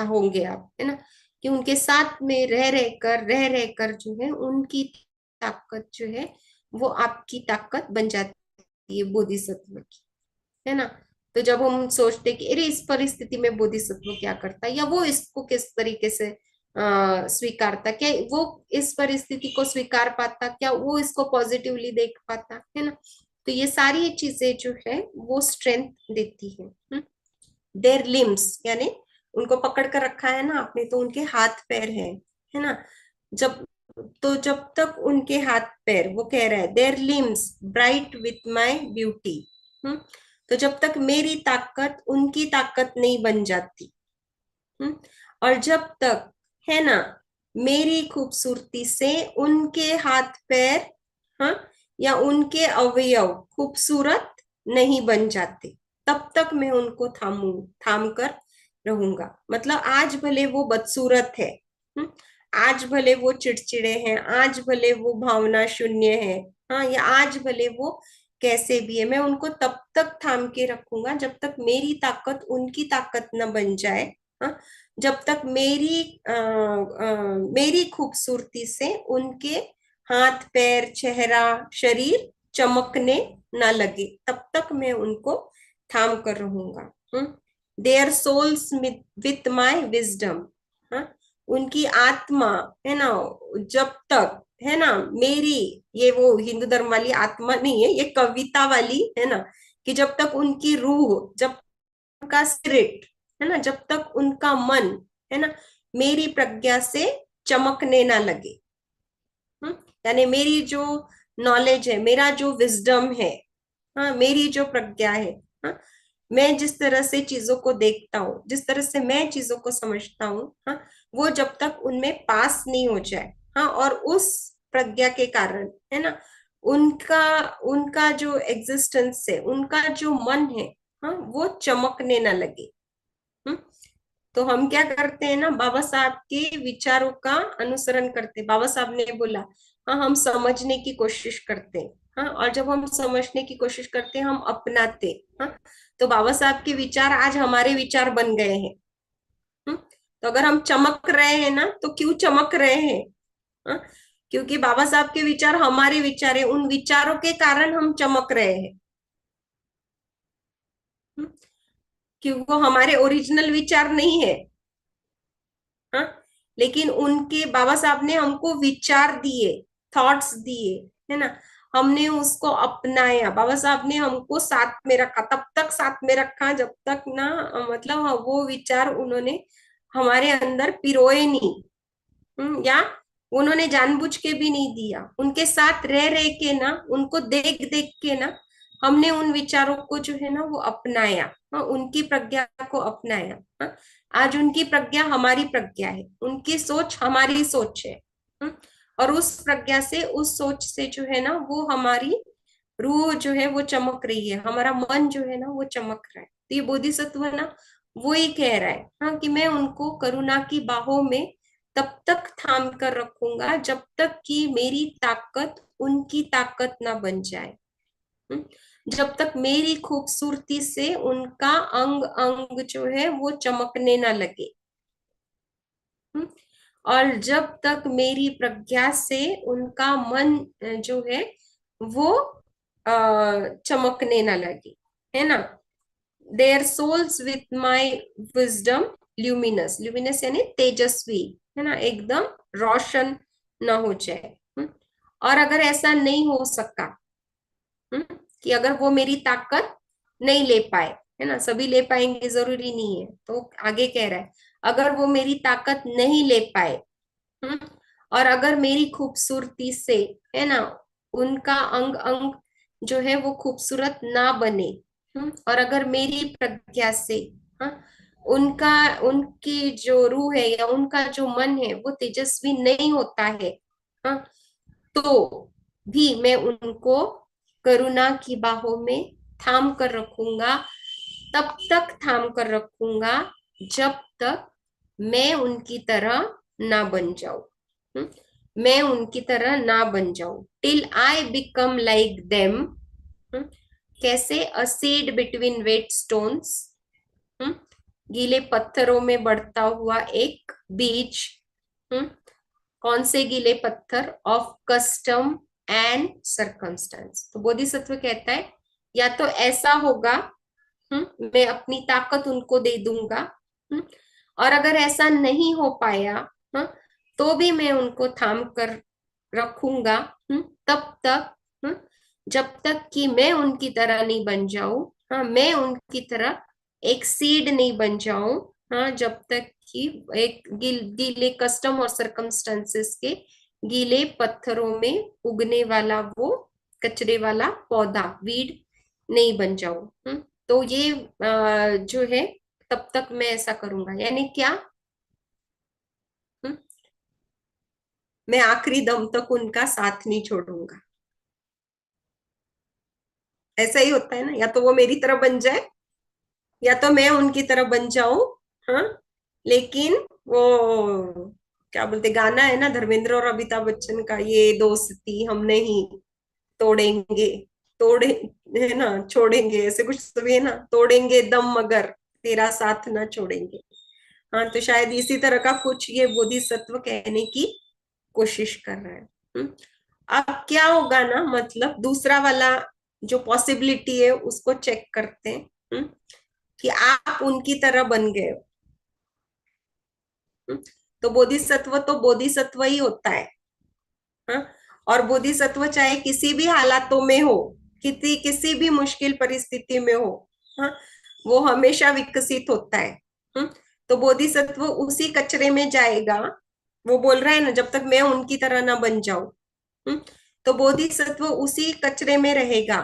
होंगे आप, है ना, कि उनके साथ में रह रह कर जो है उनकी ताकत जो है वो आपकी ताकत बन जाती है बोधिसत्व की, है ना। तो जब हम सोचते कि अरे इस परिस्थिति में बोधिसत्व क्या करता, या वो इसको किस तरीके से स्वीकारता, क्या वो इस परिस्थिति को स्वीकार पाता, क्या वो इसको पॉजिटिवली देख पाता, है ना। तो ये सारी चीजें जो है वो स्ट्रेंथ देती है। देयर लिम्स यानी उनको पकड़ कर रखा है ना आपने, तो उनके हाथ पैर है ना। जब जब तक उनके हाथ पैर, वो कह रहा है their limbs bright with my beauty, तो जब तक मेरी ताकत उनकी ताकत नहीं बन जाती, और जब तक, है ना, मेरी खूबसूरती से उनके हाथ पैर, हाँ, या उनके अवयव खूबसूरत नहीं बन जाते, तब तक मैं उनको थाम कर रहूंगा। मतलब आज भले वो बदसूरत है, हम्म, आज भले वो चिड़चिड़े हैं, आज भले वो भावना शून्य है, हाँ, या आज भले वो कैसे भी है, मैं उनको तब तक थाम के रखूंगा जब तक मेरी ताकत उनकी ताकत न बन जाए। हाँ, जब तक मेरी खूबसूरती से उनके हाथ पैर चेहरा शरीर चमकने ना लगे, तब तक मैं उनको थाम कर रहूंगा। Their souls with my wisdom, हाँ, उनकी आत्मा, है ना, जब तक, है ना, मेरी, ये वो हिंदू धर्म वाली आत्मा नहीं है, ये कविता वाली, है ना, कि जब तक उनकी रूह, जब उनका स्पिरिट, है ना, जब तक उनका मन, है ना, मेरी प्रज्ञा से चमकने ना लगे। यानी मेरी जो नॉलेज है, मेरा जो विजडम है, हाँ, मेरी जो प्रज्ञा है, हाँ, मैं जिस तरह से चीजों को देखता हूँ, जिस तरह से मैं चीजों को समझता हूँ, हाँ, वो जब तक उनमें पास नहीं हो जाए, हाँ, और उस प्रज्ञा के कारण, है ना, उनका उनका जो एग्जिस्टेंस है, उनका जो मन है, हाँ, वो चमकने ना लगे। हम्म तो हम क्या करते हैं ना, बाबा साहब के विचारों का अनुसरण करते, बाबा साहब ने बोला, हाँ, हम समझने की कोशिश करते हैं। हाँ, और जब हम समझने की कोशिश करते हैं, हम अपनाते, हाँ, तो बाबा साहब के विचार आज हमारे विचार बन गए हैं। तो अगर हम चमक रहे हैं ना, तो क्यों चमक रहे हैं? हाँ, क्योंकि बाबा साहब के विचार हमारे विचार है, उन विचारों के कारण हम चमक रहे हैं। हम्म, क्योंकि वो हमारे ओरिजिनल विचार नहीं है। हाँ, लेकिन उनके बाबा साहब ने हमको विचार दिए, थॉट्स दिए, है ना, हमने उसको अपनाया, बाबा साहब ने हमको साथ में रखा, तब तक साथ में रखा जब तक ना, मतलब वो विचार उन्होंने हमारे अंदर पिरोए नहीं। या उन्होंने जानबूझ के भी नहीं दिया, उनके साथ रह रह के ना, उनको देख देख के ना, हमने उन विचारों को जो है ना वो अपनाया। हाँ, उनकी प्रज्ञा को अपनाया। हाँ, आज उनकी प्रज्ञा हमारी प्रज्ञा है, उनकी सोच हमारी सोच है। हम्म, और उस प्रज्ञा से, उस सोच से जो है ना, वो हमारी रूह जो है वो चमक रही है, हमारा मन जो है ना वो चमक रहा है। तो ये बोधिसत्व है ना, वो ही कह रहा है, हाँ, कि मैं उनको करुणा की बाहों में तब तक थाम कर रखूंगा जब तक कि मेरी ताकत उनकी ताकत ना बन जाए। हम्म? जब तक मेरी खूबसूरती से उनका अंग अंग जो है वो चमकने ना लगे। हम्म? और जब तक मेरी प्रज्ञा से उनका मन जो है वो चमकने ना लगे, है ना। Their souls with my wisdom luminous, luminous यानी तेजस्वी, है ना, एकदम रोशन ना हो जाए। और अगर ऐसा नहीं हो सका, कि अगर वो मेरी ताकत नहीं ले पाए, है ना, सभी ले पाएंगे जरूरी नहीं है, तो आगे कह रहा है अगर वो मेरी ताकत नहीं ले पाए, हम्म, और अगर मेरी खूबसूरती से, है ना, उनका अंग अंग जो है वो खूबसूरत ना बने, और अगर मेरी प्रज्ञा से, हाँ, उनका, उनकी जो रूह है या उनका जो मन है वो तेजस्वी नहीं होता है, हाँ, तो भी मैं उनको करुणा की बाहों में थाम कर रखूंगा, तब तक थाम कर रखूंगा जब तक मैं उनकी तरह ना बन जाऊं। हम्म? मैं उनकी तरह ना बन जाऊं, till I become like them. कैसे? A seed between wet stones, गीले पत्थरों में बढ़ता हुआ एक बीज। हम्म? कौन से गीले पत्थर? Of custom and circumstance. तो बोधिसत्व कहता है या तो ऐसा होगा, मैं अपनी ताकत उनको दे दूंगा, हम्म, और अगर ऐसा नहीं हो पाया, हाँ, तो भी मैं उनको थाम कर रखूंगा, तब तक, जब तक कि मैं उनकी तरह नहीं बन जाऊं, हाँ, मैं उनकी तरह एक सीड नहीं बन जाऊं, हाँ, जब तक कि एक गीले कस्टम और सरकमस्टेंसेस के गीले पत्थरों में उगने वाला वो कचरे वाला पौधा, वीड नहीं बन जाऊं। तो ये जो है, तब तक मैं ऐसा करूंगा, यानी क्या? हम्म, मैं आखिरी दम तक उनका साथ नहीं छोड़ूंगा। ऐसा ही होता है ना, या तो वो मेरी तरह बन जाए या तो मैं उनकी तरह बन जाऊं, हाँ, लेकिन वो क्या बोलते, गाना है ना धर्मेंद्र और अमिताभ बच्चन का, ये दोस्ती हम नहीं तोड़ेंगे, तोड़े, है ना, छोड़ेंगे, ऐसे कुछ तो भी है ना, तोड़ेंगे दम मगर तेरा साथ ना छोड़ेंगे। हाँ, तो शायद इसी तरह का कुछ ये बोधिसत्व कहने की कोशिश कर रहा है। अब क्या होगा ना, मतलब दूसरा वाला जो पॉसिबिलिटी है उसको चेक करते हैं, कि आप उनकी तरह बन गए हो। तो बोधिसत्व तो बोधिसत्व ही होता है, हाँ? और बोधिसत्व चाहे किसी भी हालातों में हो, किसी किसी भी मुश्किल परिस्थिति में हो, हाँ, वो हमेशा विकसित होता है। तो बोधिसत्व उसी कचरे में जाएगा, वो बोल रहा है ना जब तक मैं उनकी तरह ना बन जाऊं, तो बोधिसत्व उसी कचरे में रहेगा,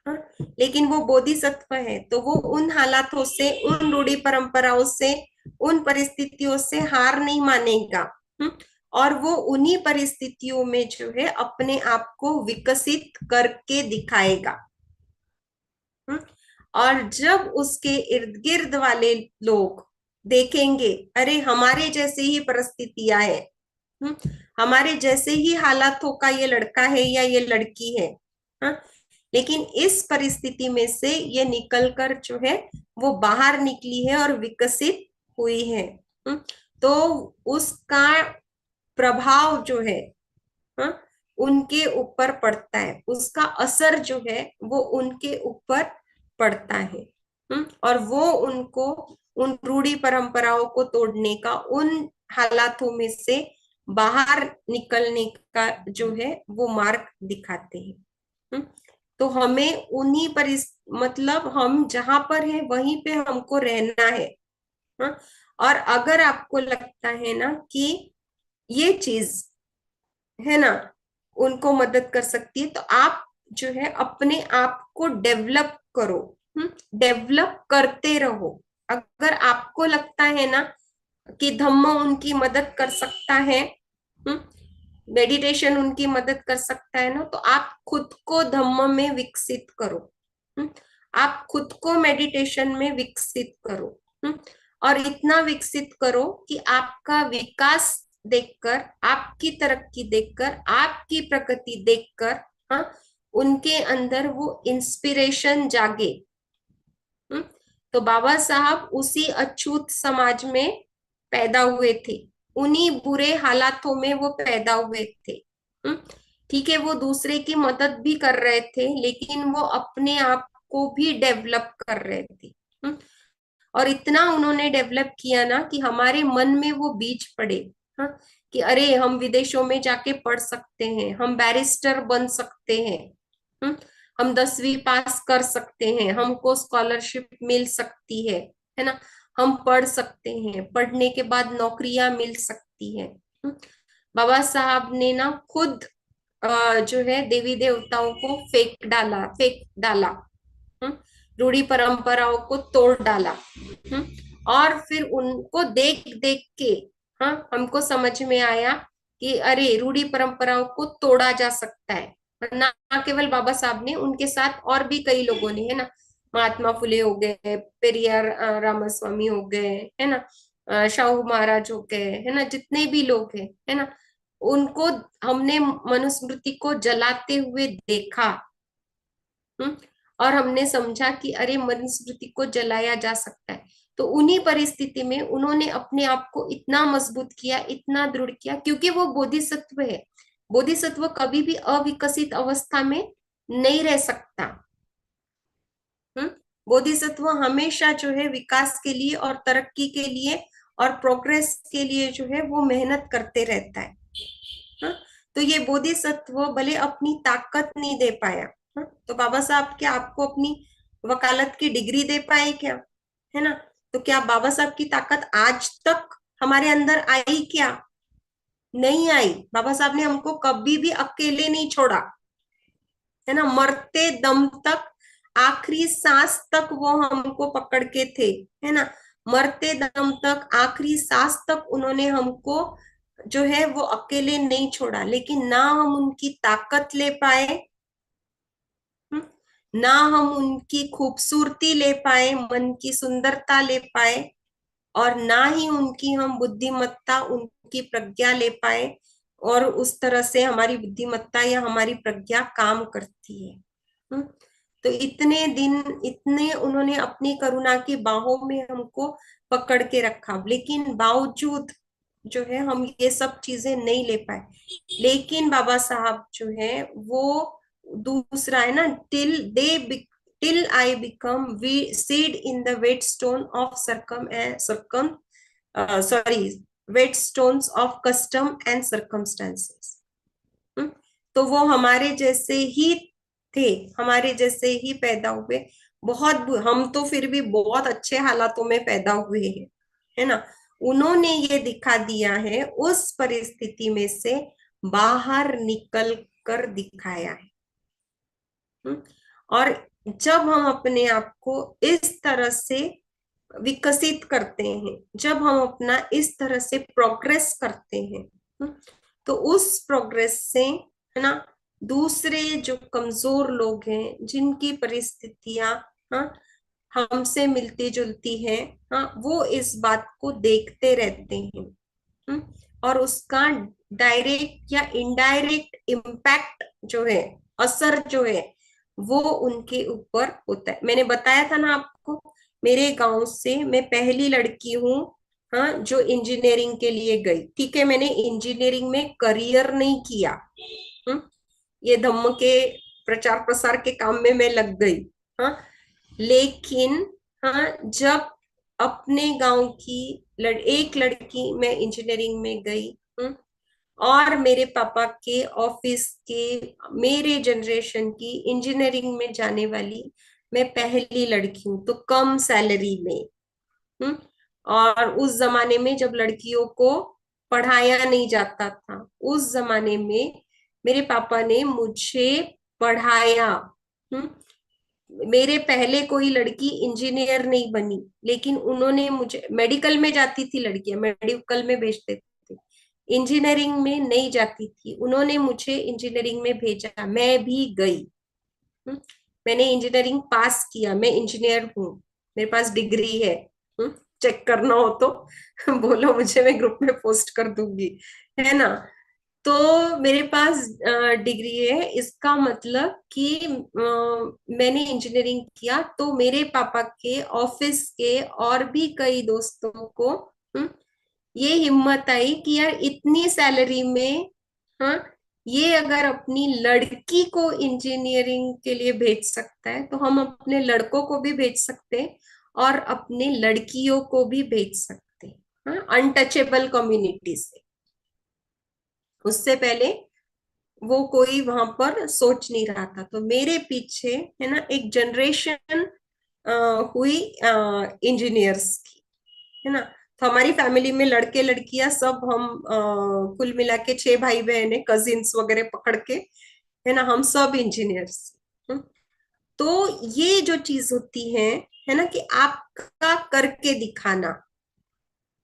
हाँ? लेकिन वो बोधिसत्व है तो वो उन हालातों से, उन रूढ़ी परंपराओं से, उन परिस्थितियों से हार नहीं मानेगा, हम्म? और वो उन्हीं परिस्थितियों में जो है अपने आप को विकसित करके दिखाएगा। हम्म? और जब उसके इर्द गिर्द वाले लोग देखेंगे, अरे हमारे जैसे ही परिस्थितियां है, हम्म, हमारे जैसे ही हालातों का ये लड़का है या ये लड़की है, हाँ, लेकिन इस परिस्थिति में से ये निकलकर जो है वो बाहर निकली है और विकसित हुई है, तो उसका प्रभाव जो है, हाँ, उनके ऊपर पड़ता है, उसका असर जो है वो उनके ऊपर पड़ता है, और वो उनको उन रूढ़ी परंपराओं को तोड़ने का, उन हालातों में से बाहर निकलने का जो है वो मार्ग दिखाते हैं। तो हमें उन्हीं मतलब हम जहां पर है वहीं पे हमको रहना है, हाँ? और अगर आपको लगता है ना कि ये चीज, है ना, उनको मदद कर सकती है, तो आप जो है अपने आप को डेवलप करो, डेवलप करते रहो। अगर आपको लगता है ना कि धम्म उनकी मदद कर सकता है, मेडिटेशन उनकी मदद कर सकता है ना, तो आप खुद को धम्म में विकसित करो। हम्म, आप खुद को मेडिटेशन में विकसित करो। और इतना विकसित करो कि आपका विकास देखकर, आपकी तरक्की देखकर, आपकी प्रगति देखकर, हाँ, उनके अंदर वो इंस्पिरेशन जागे। हम्म, तो बाबा साहब उसी अछूत समाज में पैदा हुए थे, उन्हीं बुरे हालातों में वो पैदा हुए थे। हम्म, ठीक है, वो दूसरे की मदद भी कर रहे थे, लेकिन वो अपने आप को भी डेवलप कर रहे थे। हम्म, और इतना उन्होंने डेवलप किया ना कि हमारे मन में वो बीज पड़े। हाँ, कि अरे हम विदेशों में जाके पढ़ सकते हैं, हम बैरिस्टर बन सकते हैं। हम्म, हम 10वीं पास कर सकते हैं, हमको स्कॉलरशिप मिल सकती है ना, हम पढ़ सकते हैं, पढ़ने के बाद नौकरियां मिल सकती है। बाबा साहब ने ना खुद जो है देवी देवताओं को फेंक डाला। हम्म, रूढ़ी परंपराओं को तोड़ डाला। और फिर उनको देख देख के, हाँ, हमको समझ में आया कि अरे रूढ़ी परंपराओं को तोड़ा जा सकता है। और ना केवल बाबा साहब ने, उनके साथ और भी कई लोगों ने, है ना, महात्मा फुले हो गए, पेरियार रामास्वामी हो गए, है ना, शाहू महाराज हो गए, है ना, जितने भी लोग हैं, है ना, उनको हमने मनुस्मृति को जलाते हुए देखा। हम्म, और हमने समझा कि अरे मनुस्मृति को जलाया जा सकता है। तो उन्हीं परिस्थिति में उन्होंने अपने आप को इतना मजबूत किया, इतना दृढ़ किया, क्योंकि वो बोधिसत्व है। बोधिसत्व कभी भी अविकसित अवस्था में नहीं रह सकता। हम्म, बोधिसत्व हमेशा जो है विकास के लिए और तरक्की के लिए और प्रोग्रेस के लिए जो है वो मेहनत करते रहता है। हाँ? तो ये बोधिसत्व भले अपनी ताकत नहीं दे पाया। हाँ? तो बाबा साहब क्या आपको अपनी वकालत की डिग्री दे पाए क्या? है ना? तो क्या बाबा साहब की ताकत आज तक हमारे अंदर आई क्या? नहीं आई। बाबा साहब ने हमको कभी भी अकेले नहीं छोड़ा, है ना, मरते दम तक, आखिरी सांस तक वो हमको पकड़ के थे, है ना, मरते दम तक, आखिरी सांस तक उन्होंने हमको जो है वो अकेले नहीं छोड़ा। लेकिन ना हम उनकी ताकत ले पाए, हम्म, ना हम उनकी खूबसूरती ले पाए, मन की सुंदरता ले पाए, और ना ही उनकी हम बुद्धिमत्ता, उनकी प्रज्ञा ले पाए, और उस तरह से हमारी बुद्धिमत्ता या हमारी प्रज्ञा काम करती है। हम्म, तो इतने दिन, इतने उन्होंने अपनी करुणा की बाहों में हमको पकड़ के रखा, लेकिन बावजूद जो है हम ये सब चीजें नहीं ले पाए। लेकिन बाबा साहब जो है वो दूसरा है ना, till I become we seed in the wet stone of circum sorry wet stones of custom and circumstances. तो वो हमारे जैसे ही थे, हमारे जैसे ही पैदा हुए। हम तो फिर भी बहुत अच्छे हालातों में पैदा हुए हैं, है ना। उन्होंने ये दिखा दिया है, उस परिस्थिति में से बाहर निकल कर दिखाया है। हम्म, और जब हम अपने आप को इस तरह से विकसित करते हैं, जब हम अपना इस तरह से प्रोग्रेस करते हैं, तो उस प्रोग्रेस से, है ना, दूसरे जो कमजोर लोग हैं, जिनकी परिस्थितियां, हाँ, हमसे मिलती जुलती हैं, हाँ, वो इस बात को देखते रहते हैं। हम्म, और उसका डायरेक्ट या इनडायरेक्ट इम्पैक्ट जो है, असर जो है, वो उनके ऊपर होता है। मैंने बताया था ना आपको, मेरे गांव से मैं पहली लड़की हूँ, हाँ, जो इंजीनियरिंग के लिए गई। ठीक है, मैंने इंजीनियरिंग में करियर नहीं किया। हम्म, ये धम्म के प्रचार प्रसार के काम में मैं लग गई। हाँ, लेकिन, हाँ, जब अपने गांव की एक लड़की, मैं इंजीनियरिंग में गई, और मेरे पापा के ऑफिस के, मेरे जनरेशन की इंजीनियरिंग में जाने वाली मैं पहली लड़की हूँ, तो कम सैलरी में। हम्म, और उस जमाने में जब लड़कियों को पढ़ाया नहीं जाता था, उस जमाने में मेरे पापा ने मुझे पढ़ाया। हम्म, मेरे पहले कोई लड़की इंजीनियर नहीं बनी, लेकिन उन्होंने मुझे, मेडिकल में जाती थी लड़कियां, मेडिकल में भेजते थे, इंजीनियरिंग में नहीं जाती थी, उन्होंने मुझे इंजीनियरिंग में भेजा, मैं भी गई। हम्म, मैंने इंजीनियरिंग पास किया, मैं इंजीनियर हूँ, मेरे पास डिग्री है। चेक करना हो तो बोलो मुझे, मैं ग्रुप में पोस्ट कर दूंगी, है ना। तो मेरे पास डिग्री है, इसका मतलब कि मैंने इंजीनियरिंग किया, तो मेरे पापा के ऑफिस के और भी कई दोस्तों को हम्म, ये हिम्मत आई कि यार इतनी सैलरी में, हाँ, ये अगर अपनी लड़की को इंजीनियरिंग के लिए भेज सकता है तो हम अपने लड़कों को भी भेज सकते हैं, और अपने लड़कियों को भी भेज सकते हैं, हाँ, अनटचेबल कम्युनिटी से। उससे पहले वो कोई वहां पर सोच नहीं रहा था, तो मेरे पीछे, है ना, एक जनरेशन हुई इंजीनियर्स की, है ना। तो हमारी फैमिली में लड़के लड़कियां सब हम कुल मिला के 6 भाई बहन है, कजिन्स वगैरह पकड़ के, है ना, हम सब इंजीनियर्स। तो ये जो चीज होती है ना, कि आपका करके दिखाना,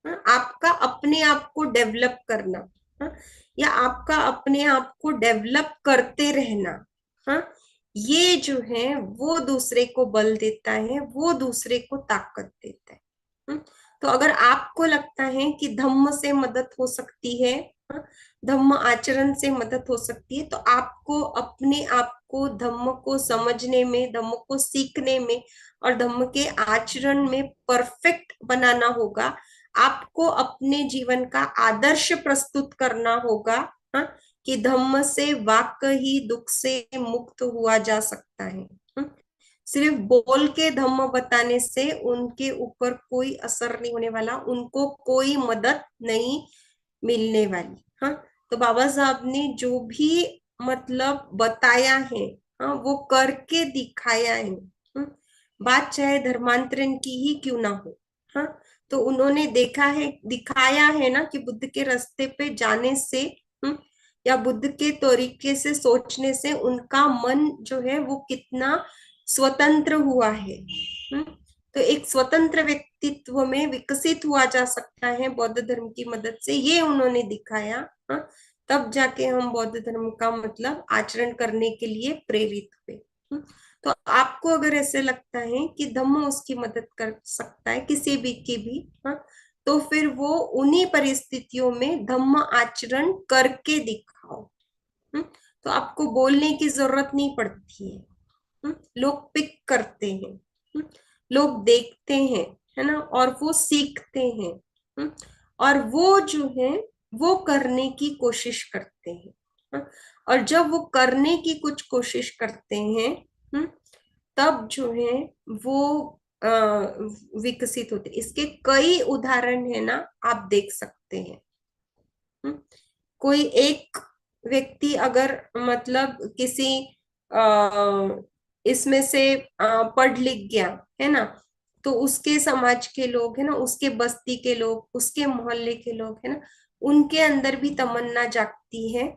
हाँ, आपका अपने आप को डेवलप करना, हाँ, या आपका अपने आप को डेवलप करते रहना, हाँ, ये जो है वो दूसरे को बल देता है, वो दूसरे को ताकत देता है। तो अगर आपको लगता है कि धम्म से मदद हो सकती है, हाँ, धम्म आचरण से मदद हो सकती है, तो आपको अपने आप को धम्म को समझने में, धम्म को सीखने में और धम्म के आचरण में परफेक्ट बनाना होगा। आपको अपने जीवन का आदर्श प्रस्तुत करना होगा, हाँ, कि धम्म से वाकई दुख से मुक्त हुआ जा सकता है। सिर्फ बोल के धम्म बताने से उनके ऊपर कोई असर नहीं होने वाला, उनको कोई मदद नहीं मिलने वाली। हाँ, तो बाबा साहब ने जो भी मतलब बताया है, हाँ, वो करके दिखाया है। बात चाहे धर्मांतरण की ही क्यों ना हो, हाँ, तो उन्होंने देखा है, दिखाया है ना, कि बुद्ध के रास्ते पे जाने से, हम्म, या बुद्ध के तरीके से सोचने से उनका मन जो है वो कितना स्वतंत्र हुआ है। तो एक स्वतंत्र व्यक्तित्व में विकसित हुआ जा सकता है बौद्ध धर्म की मदद से, ये उन्होंने दिखाया। हाँ, तब जाके हम बौद्ध धर्म का मतलब आचरण करने के लिए प्रेरित हुए। तो आपको अगर ऐसे लगता है कि धम्म उसकी मदद कर सकता है किसी भी की भी, हाँ, तो फिर वो उन्हीं परिस्थितियों में धम्म आचरण करके दिखाओ। तो आपको बोलने की जरूरत नहीं पड़ती है। लोग पिक करते हैं, लोग देखते हैं, है ना, और वो सीखते हैं। और वो जो है वो करने की कोशिश करते हैं। हाँ, और जब वो करने की कुछ कोशिश करते हैं, तब जो है वो अ, विकसित होते, इसके कई उदाहरण है ना, आप देख सकते हैं। हम्म, कोई एक व्यक्ति अगर मतलब किसी इसमें से पढ़ लिख गया, है ना, तो उसके समाज के लोग, है ना, उसके बस्ती के लोग, उसके मोहल्ले के लोग, है ना, उनके अंदर भी तमन्ना जागती है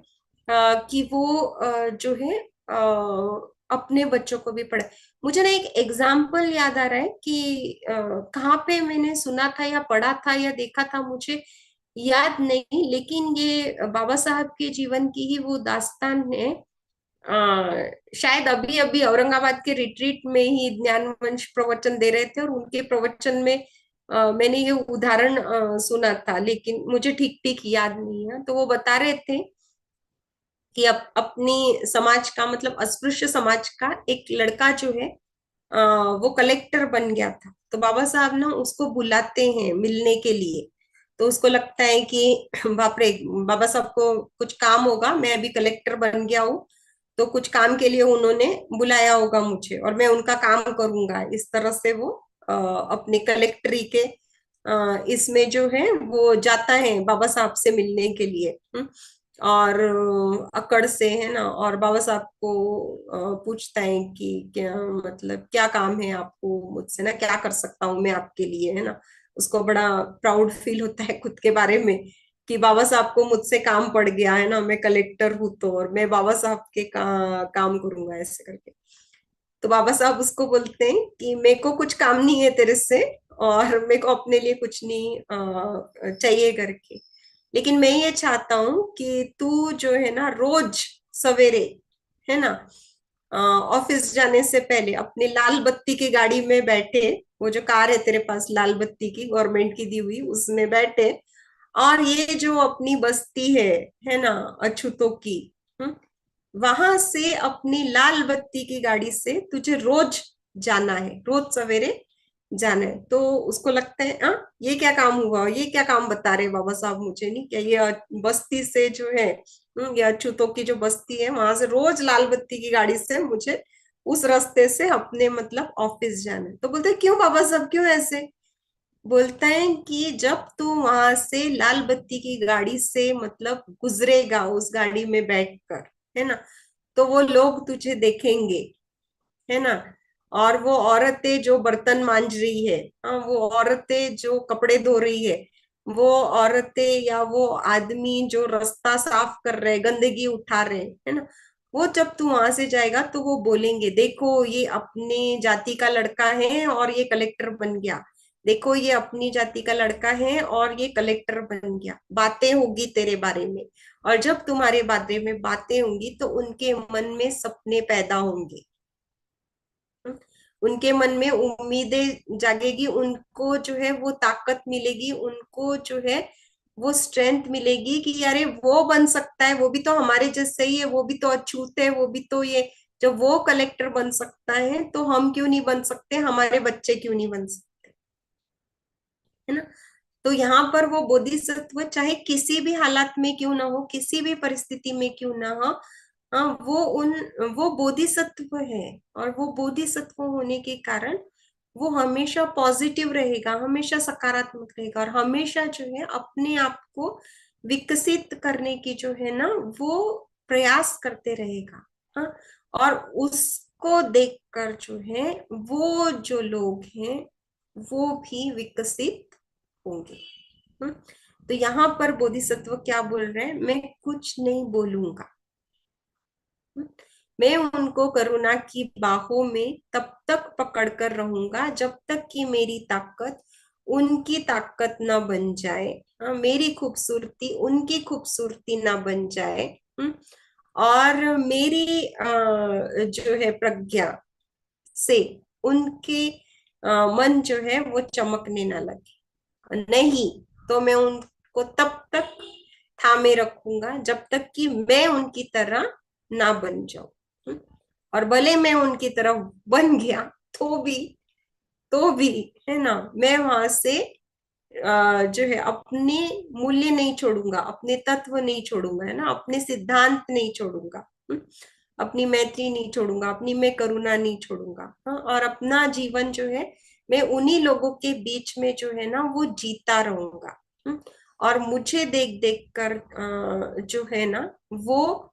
कि वो जो है अपने बच्चों को भी पढ़े। मुझे ना एक एग्जाम्पल याद आ रहा है कि कहाँ पे मैंने सुना था या पढ़ा था या देखा था, मुझे याद नहीं, लेकिन ये बाबा साहब के जीवन की ही वो दास्तान है। शायद अभी अभी औरंगाबाद के रिट्रीट में ही ज्ञान वंश प्रवचन दे रहे थे, और उनके प्रवचन में मैंने ये उदाहरण सुना था, लेकिन मुझे ठीक ठीक याद नहीं है। तो वो बता रहे थे कि अपनी समाज का मतलब अस्पृश्य समाज का एक लड़का जो है अ, वो कलेक्टर बन गया था। तो बाबा साहब ना उसको बुलाते हैं मिलने के लिए। तो उसको लगता है कि बाप रे, बाबा साहब को कुछ काम होगा, मैं अभी कलेक्टर बन गया हूँ, तो कुछ काम के लिए उन्होंने बुलाया होगा मुझे और मैं उनका काम करूंगा, इस तरह से वो अपने कलेक्टरी के इसमें जो है वो जाता है बाबा साहब से मिलने के लिए। और अकड़ से, है ना, और बाबा साहब को पूछता है कि क्या मतलब क्या काम है आपको मुझसे, ना क्या कर सकता हूँ मैं आपके लिए, है ना। उसको बड़ा प्राउड फील होता है खुद के बारे में कि बाबा साहब को मुझसे काम पड़ गया, है ना, मैं कलेक्टर हूँ तो, और मैं बाबा साहब के काम करूंगा ऐसे करके। तो बाबा साहब उसको बोलते हैं कि मेरे को कुछ काम नहीं है तेरे से, और मेरे को अपने लिए कुछ नहीं चाहिए करके। लेकिन मैं ये चाहता हूं कि तू जो है ना रोज सवेरे, है ना, ऑफिस जाने से पहले अपनी लाल बत्ती की गाड़ी में बैठे, वो जो कार है तेरे पास लाल बत्ती की गवर्नमेंट की दी हुई, उसमें बैठे, और ये जो अपनी बस्ती है ना, अछूतों की, वहां से अपनी लाल बत्ती की गाड़ी से तुझे रोज जाना है, रोज सवेरे जाना है। तो उसको लगता है ये क्या काम हुआ, ये क्या काम बता रहे बाबा साहब मुझे, नहीं क्या ये बस्ती से जो है, ये अछूतों की जो बस्ती है वहां से रोज लाल बत्ती की गाड़ी से मुझे उस रास्ते से अपने मतलब ऑफिस जाना है। तो बोलते हैं, क्यों बाबा साहब, क्यों ऐसे? बोलता है कि जब तू वहां से लाल बत्ती की गाड़ी से मतलब गुजरेगा उस गाड़ी में बैठकर, है ना, तो वो लोग तुझे देखेंगे, है ना, और वो औरतें जो बर्तन मांज रही है, हाँ, वो औरतें जो कपड़े धो रही है, वो औरतें या वो आदमी जो रास्ता साफ कर रहे, गंदगी उठा रहे, है ना, वो जब तू वहां से जाएगा तो वो बोलेंगे, देखो ये अपने जाति का लड़का है और ये कलेक्टर बन गया, देखो ये अपनी जाति का लड़का है और ये कलेक्टर बन गया। बातें होगी तेरे बारे में, और जब तुम्हारे बारे में बातें होंगी तो उनके मन में सपने पैदा होंगे, उनके मन में उम्मीदें जागेगी, उनको जो है वो ताकत मिलेगी, उनको जो है वो स्ट्रेंथ मिलेगी कि अरे वो बन सकता है, वो भी तो हमारे जैसे ही है, वो भी तो अछूत है, वो भी तो ये, जब वो कलेक्टर बन सकता है तो हम क्यों नहीं बन सकते, हमारे बच्चे क्यों नहीं बन सकते, है ना। तो यहाँ पर वो बोधिसत्व चाहे किसी भी हालात में क्यों ना हो, किसी भी परिस्थिति में क्यों ना हो, हाँ, वो बोधिसत्व है। और वो बोधिसत्व होने के कारण वो हमेशा पॉजिटिव रहेगा, हमेशा सकारात्मक रहेगा, और हमेशा जो है अपने आप को विकसित करने की जो है ना वो प्रयास करते रहेगा। हाँ, और उसको देखकर जो है वो जो लोग हैं वो भी विकसित होंगे। हम्म, तो यहाँ पर बोधिसत्व क्या बोल रहे हैं, मैं कुछ नहीं बोलूंगा, मैं उनको करुणा की बाहों में तब तक पकड़कर रहूंगा जब तक कि मेरी ताकत उनकी ताकत ना बन जाए, हाँ, मेरी खूबसूरती उनकी खूबसूरती ना बन जाए। और मेरी जो है प्रज्ञा से उनके मन जो है वो चमकने ना लगे, नहीं तो मैं उनको तब तक थामे रखूंगा जब तक कि मैं उनकी तरह ना बन जाऊं। हम्म, और भले मैं उनकी तरह बन गया तो भी है ना, मैं वहां से जो है अपने मूल्य नहीं छोड़ूंगा, अपने तत्व नहीं छोड़ूंगा, है ना, अपने सिद्धांत नहीं छोड़ूंगा। अपनी मैत्री नहीं छोड़ूंगा, अपनी मैं करुणा नहीं छोड़ूंगा, हाँ, और अपना जीवन जो है मैं उन्हीं लोगों के बीच में जो है ना वो जीता रहूंगा। और मुझे देख देख कर जो है ना वो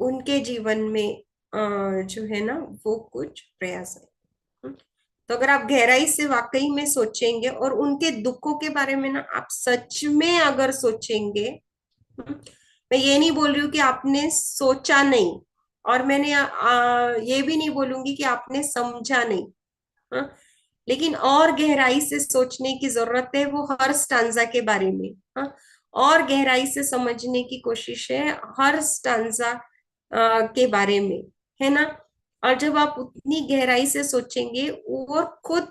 उनके जीवन में जो है ना वो कुछ प्रयास है। तो अगर आप गहराई से वाकई में सोचेंगे और उनके दुखों के बारे में ना आप सच में अगर सोचेंगे, मैं ये नहीं बोल रही हूँ कि आपने सोचा नहीं, और मैंने ये भी नहीं बोलूंगी कि आपने समझा नहीं, हाँ? लेकिन और गहराई से सोचने की जरूरत है वो हर स्टांजा के बारे में, हाँ? और गहराई से समझने की कोशिश है हर स्टांजा के बारे में, है ना। और जब आप उतनी गहराई से सोचेंगे और खुद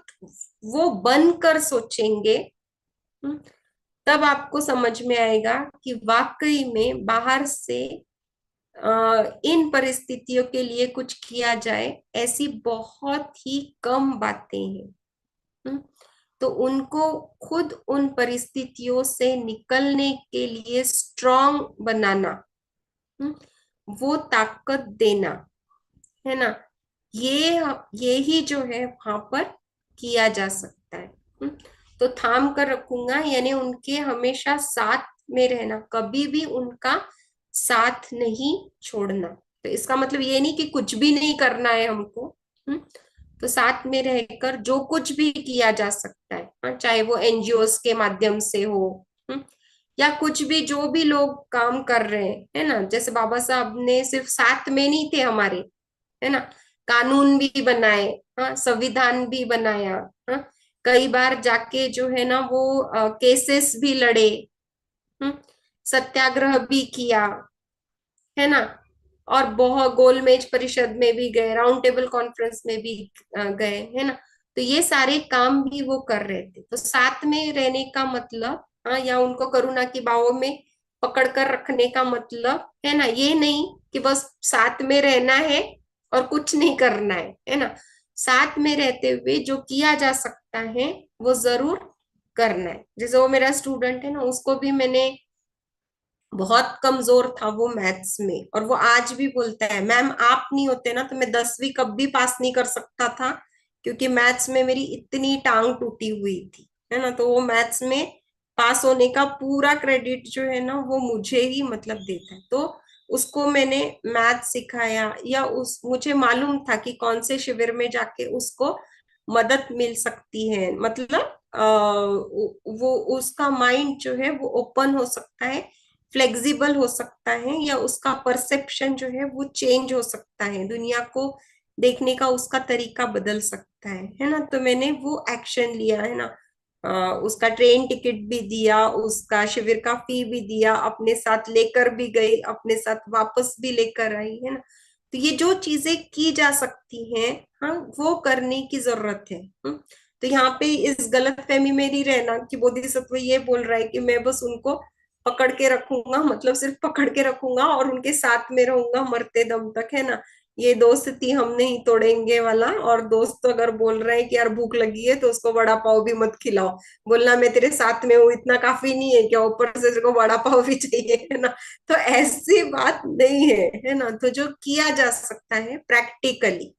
वो बनकर सोचेंगे, हम्म, तब आपको समझ में आएगा कि वाकई में बाहर से इन परिस्थितियों के लिए कुछ किया जाए, ऐसी बहुत ही कम बातें हैं। हम्म, तो उनको खुद उन परिस्थितियों से निकलने के लिए स्ट्रांग बनाना, हम्म, वो ताकत देना, है ना, ये ये ही जो है वहां पर किया जा सकता है। तो थाम कर रखूंगा यानी उनके हमेशा साथ में रहना, कभी भी उनका साथ नहीं छोड़ना। तो इसका मतलब ये नहीं कि कुछ भी नहीं करना है हमको, तो साथ में रहकर जो कुछ भी किया जा सकता है, हाँ, चाहे वो एनजीओस के माध्यम से हो, हम्म, या कुछ भी जो भी लोग काम कर रहे हैं, है ना, जैसे बाबा साहब ने सिर्फ साथ में नहीं थे हमारे, है ना, कानून भी बनाए, हाँ, संविधान भी बनाया, हाँ, कई बार जाके जो है ना वो केसेस भी लड़े, हम्म, सत्याग्रह भी किया, है ना। और बहुत गोलमेज परिषद में भी गए, राउंड टेबल कॉन्फ्रेंस में भी गए, है ना। तो ये सारे काम भी वो कर रहे थे। तो साथ में रहने का मतलब, हाँ, या उनको करुणा की बाहों में पकड़ कर रखने का मतलब, है ना, ये नहीं कि बस साथ में रहना है और कुछ नहीं करना है ना। साथ में रहते हुए जो किया जा सकता है वो जरूर करना है। जैसे वो मेरा स्टूडेंट है ना, उसको भी मैंने, बहुत कमजोर था वो मैथ्स में, और वो आज भी बोलता है, मैम आप नहीं होते ना तो मैं 10वीं कभी पास नहीं कर सकता था, क्योंकि मैथ्स में मेरी इतनी टांग टूटी हुई थी, है ना। तो वो मैथ्स में पास होने का पूरा क्रेडिट जो है ना वो मुझे ही मतलब देता है। तो उसको मैंने मैथ सिखाया, या उस मुझे मालूम था कि कौन से शिविर में जाके उसको मदद मिल सकती है, मतलब वो उसका माइंड जो है वो ओपन हो सकता है, फ्लेक्सिबल हो सकता है, या उसका परसेप्शन जो है वो चेंज हो सकता है, दुनिया को देखने का उसका तरीका बदल सकता है ना। तो मैंने वो एक्शन लिया, है ना। उसका ट्रेन टिकट भी दिया, उसका शिविर का फी भी दिया, अपने साथ लेकर भी गई, अपने साथ वापस भी लेकर आई, है ना। तो ये जो चीजें की जा सकती हैं, हाँ, वो करने की जरूरत है। तो यहाँ पे इस गलतफहमी में नहीं रहना कि बोधिसत्व ये बोल रहा है कि मैं बस उनको पकड़ के रखूंगा, मतलब सिर्फ पकड़ के रखूंगा और उनके साथ में रहूंगा मरते दम तक, है ना। ये दोस्ती हम नहीं तोड़ेंगे वाला। और दोस्त अगर बोल रहे हैं कि यार भूख लगी है तो उसको वड़ा पाव भी मत खिलाओ, बोलना मैं तेरे साथ में हूँ इतना काफी नहीं है क्या, ऊपर से तेरे को वड़ा पाव भी चाहिए, है ना। तो ऐसी बात नहीं है ना। तो जो किया जा सकता है प्रैक्टिकली,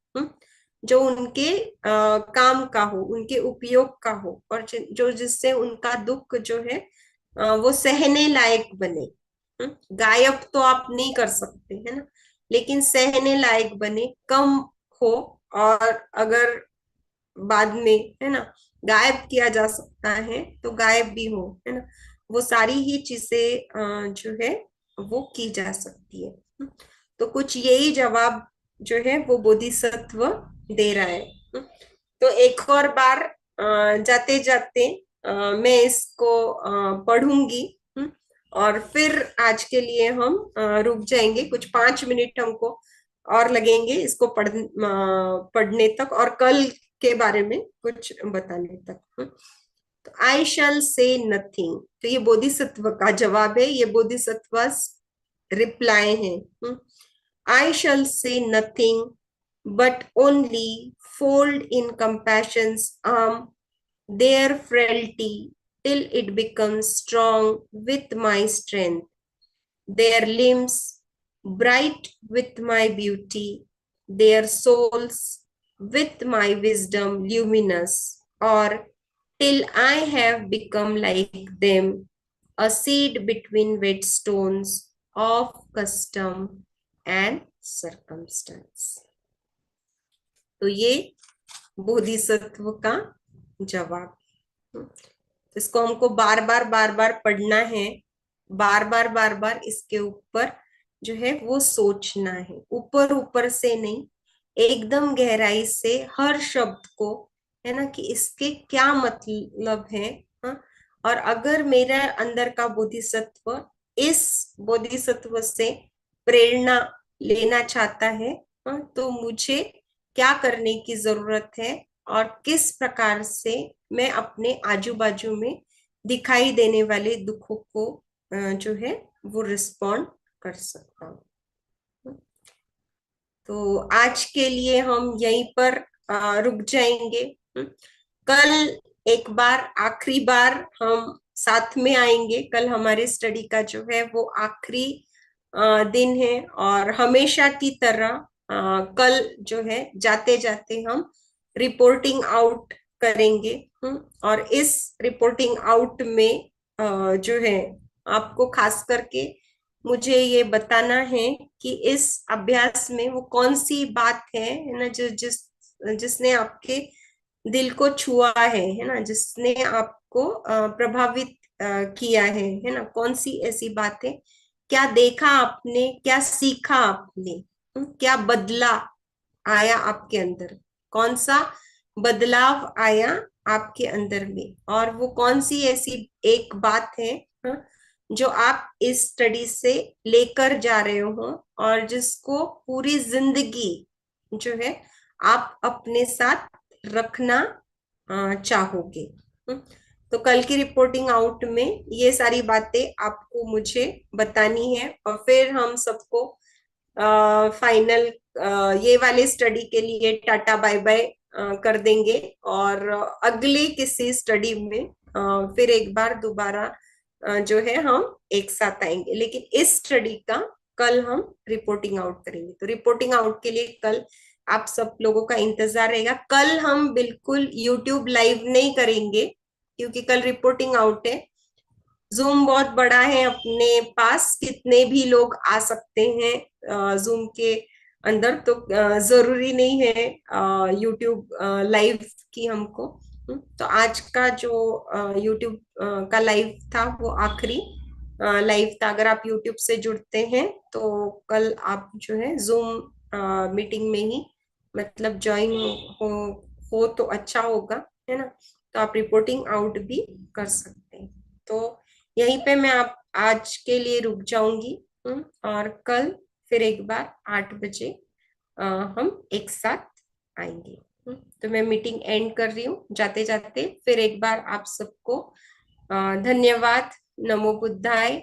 जो उनके काम का हो, उनके उपयोग का हो, और जो जिससे उनका दुख जो है वो सहने लायक बने। गायब तो आप नहीं कर सकते, है ना, लेकिन सहने लायक बने, कम हो। और अगर बाद में, है ना, गायब किया जा सकता है तो गायब भी हो, है ना। वो सारी ही चीजें जो है वो की जा सकती है। तो कुछ यही जवाब जो है वो बोधिसत्व दे रहा है। तो एक और बार जाते जाते मैं इसको पढ़ूंगी। और फिर आज के लिए हम रुक जाएंगे, कुछ 5 मिनट हमको और लगेंगे इसको पढ़ने तक, और कल के बारे में कुछ बताने तक। तो आई शैल से नथिंग, तो ये बोधिसत्व का जवाब है, ये बोधिसत्व रिप्लाई है। आई shall say nothing but only fold in compassion's arm their frailty till it becomes strong with my strength, their limbs bright with my beauty, their souls with my wisdom luminous, or till I have become like them, a seed between whetstones of custom and circumstance। तो ये बोधिसत्व का जवाब। इसको हमको बार बार पढ़ना है, बार बार इसके ऊपर जो है वो सोचना है, ऊपर ऊपर से नहीं, एकदम गहराई से हर शब्द को, है ना, कि इसके क्या मतलब है। हाँ? और अगर मेरे अंदर का बोधिसत्व इस बोधिसत्व से प्रेरणा लेना चाहता है, हाँ, तो मुझे क्या करने की जरूरत है, और किस प्रकार से मैं अपने आजू बाजू में दिखाई देने वाले दुखों को जो है वो रिस्पॉन्ड कर सकता हूँ। तो आज के लिए हम यहीं पर रुक जाएंगे। कल एक बार, आखिरी बार हम साथ में आएंगे। कल हमारे स्टडी का जो है वो आखिरी दिन है, और हमेशा की तरह कल जो है जाते जाते हम रिपोर्टिंग आउट करेंगे। और इस रिपोर्टिंग आउट में जो है आपको खास करके मुझे ये बताना है कि इस अभ्यास में वो कौन सी बात है ना, जो जिसने आपके दिल को छुआ है ना, जिसने आपको प्रभावित किया है ना, कौन सी ऐसी बात है, क्या देखा आपने, क्या सीखा आपने, क्या बदला आया आपके अंदर, कौन सा बदलाव आया आपके अंदर में, और वो कौन सी ऐसी एक बात है, हाँ, जो आप इस स्टडी से लेकर जा रहे हो और जिसको पूरी जिंदगी जो है आप अपने साथ रखना चाहोगे। तो कल की रिपोर्टिंग आउट में ये सारी बातें आपको मुझे बतानी है और फिर हम सबको फाइनल ये वाले स्टडी के लिए टाटा बाय बाय कर देंगे और अगले किसी स्टडी में फिर एक बार दोबारा जो है हम एक साथ आएंगे, लेकिन इस स्टडी का कल हम रिपोर्टिंग आउट करेंगे। तो रिपोर्टिंग आउट के लिए कल आप सब लोगों का इंतजार रहेगा। कल हम बिल्कुल यूट्यूब लाइव नहीं करेंगे क्योंकि कल रिपोर्टिंग आउट है। जूम बहुत बड़ा है, अपने पास कितने भी लोग आ सकते हैं जूम के अंदर, तो जरूरी नहीं है यूट्यूब लाइव की हमको। तो आज का जो यूट्यूब का लाइव था वो आखिरी लाइव था। अगर आप यूट्यूब से जुड़ते हैं तो कल आप जो है जूम मीटिंग में ही मतलब ज्वाइन हो हो तो अच्छा होगा, है ना। तो आप रिपोर्टिंग आउट भी कर सकते हैं। तो यहीं पे मैं आप आज के लिए रुक जाऊंगी। और कल फिर एक बार 8 बजे हम एक साथ आएंगे। तो मैं मीटिंग एंड कर रही हूँ। जाते जाते फिर एक बार आप सबको धन्यवाद। नमो बुद्धाय।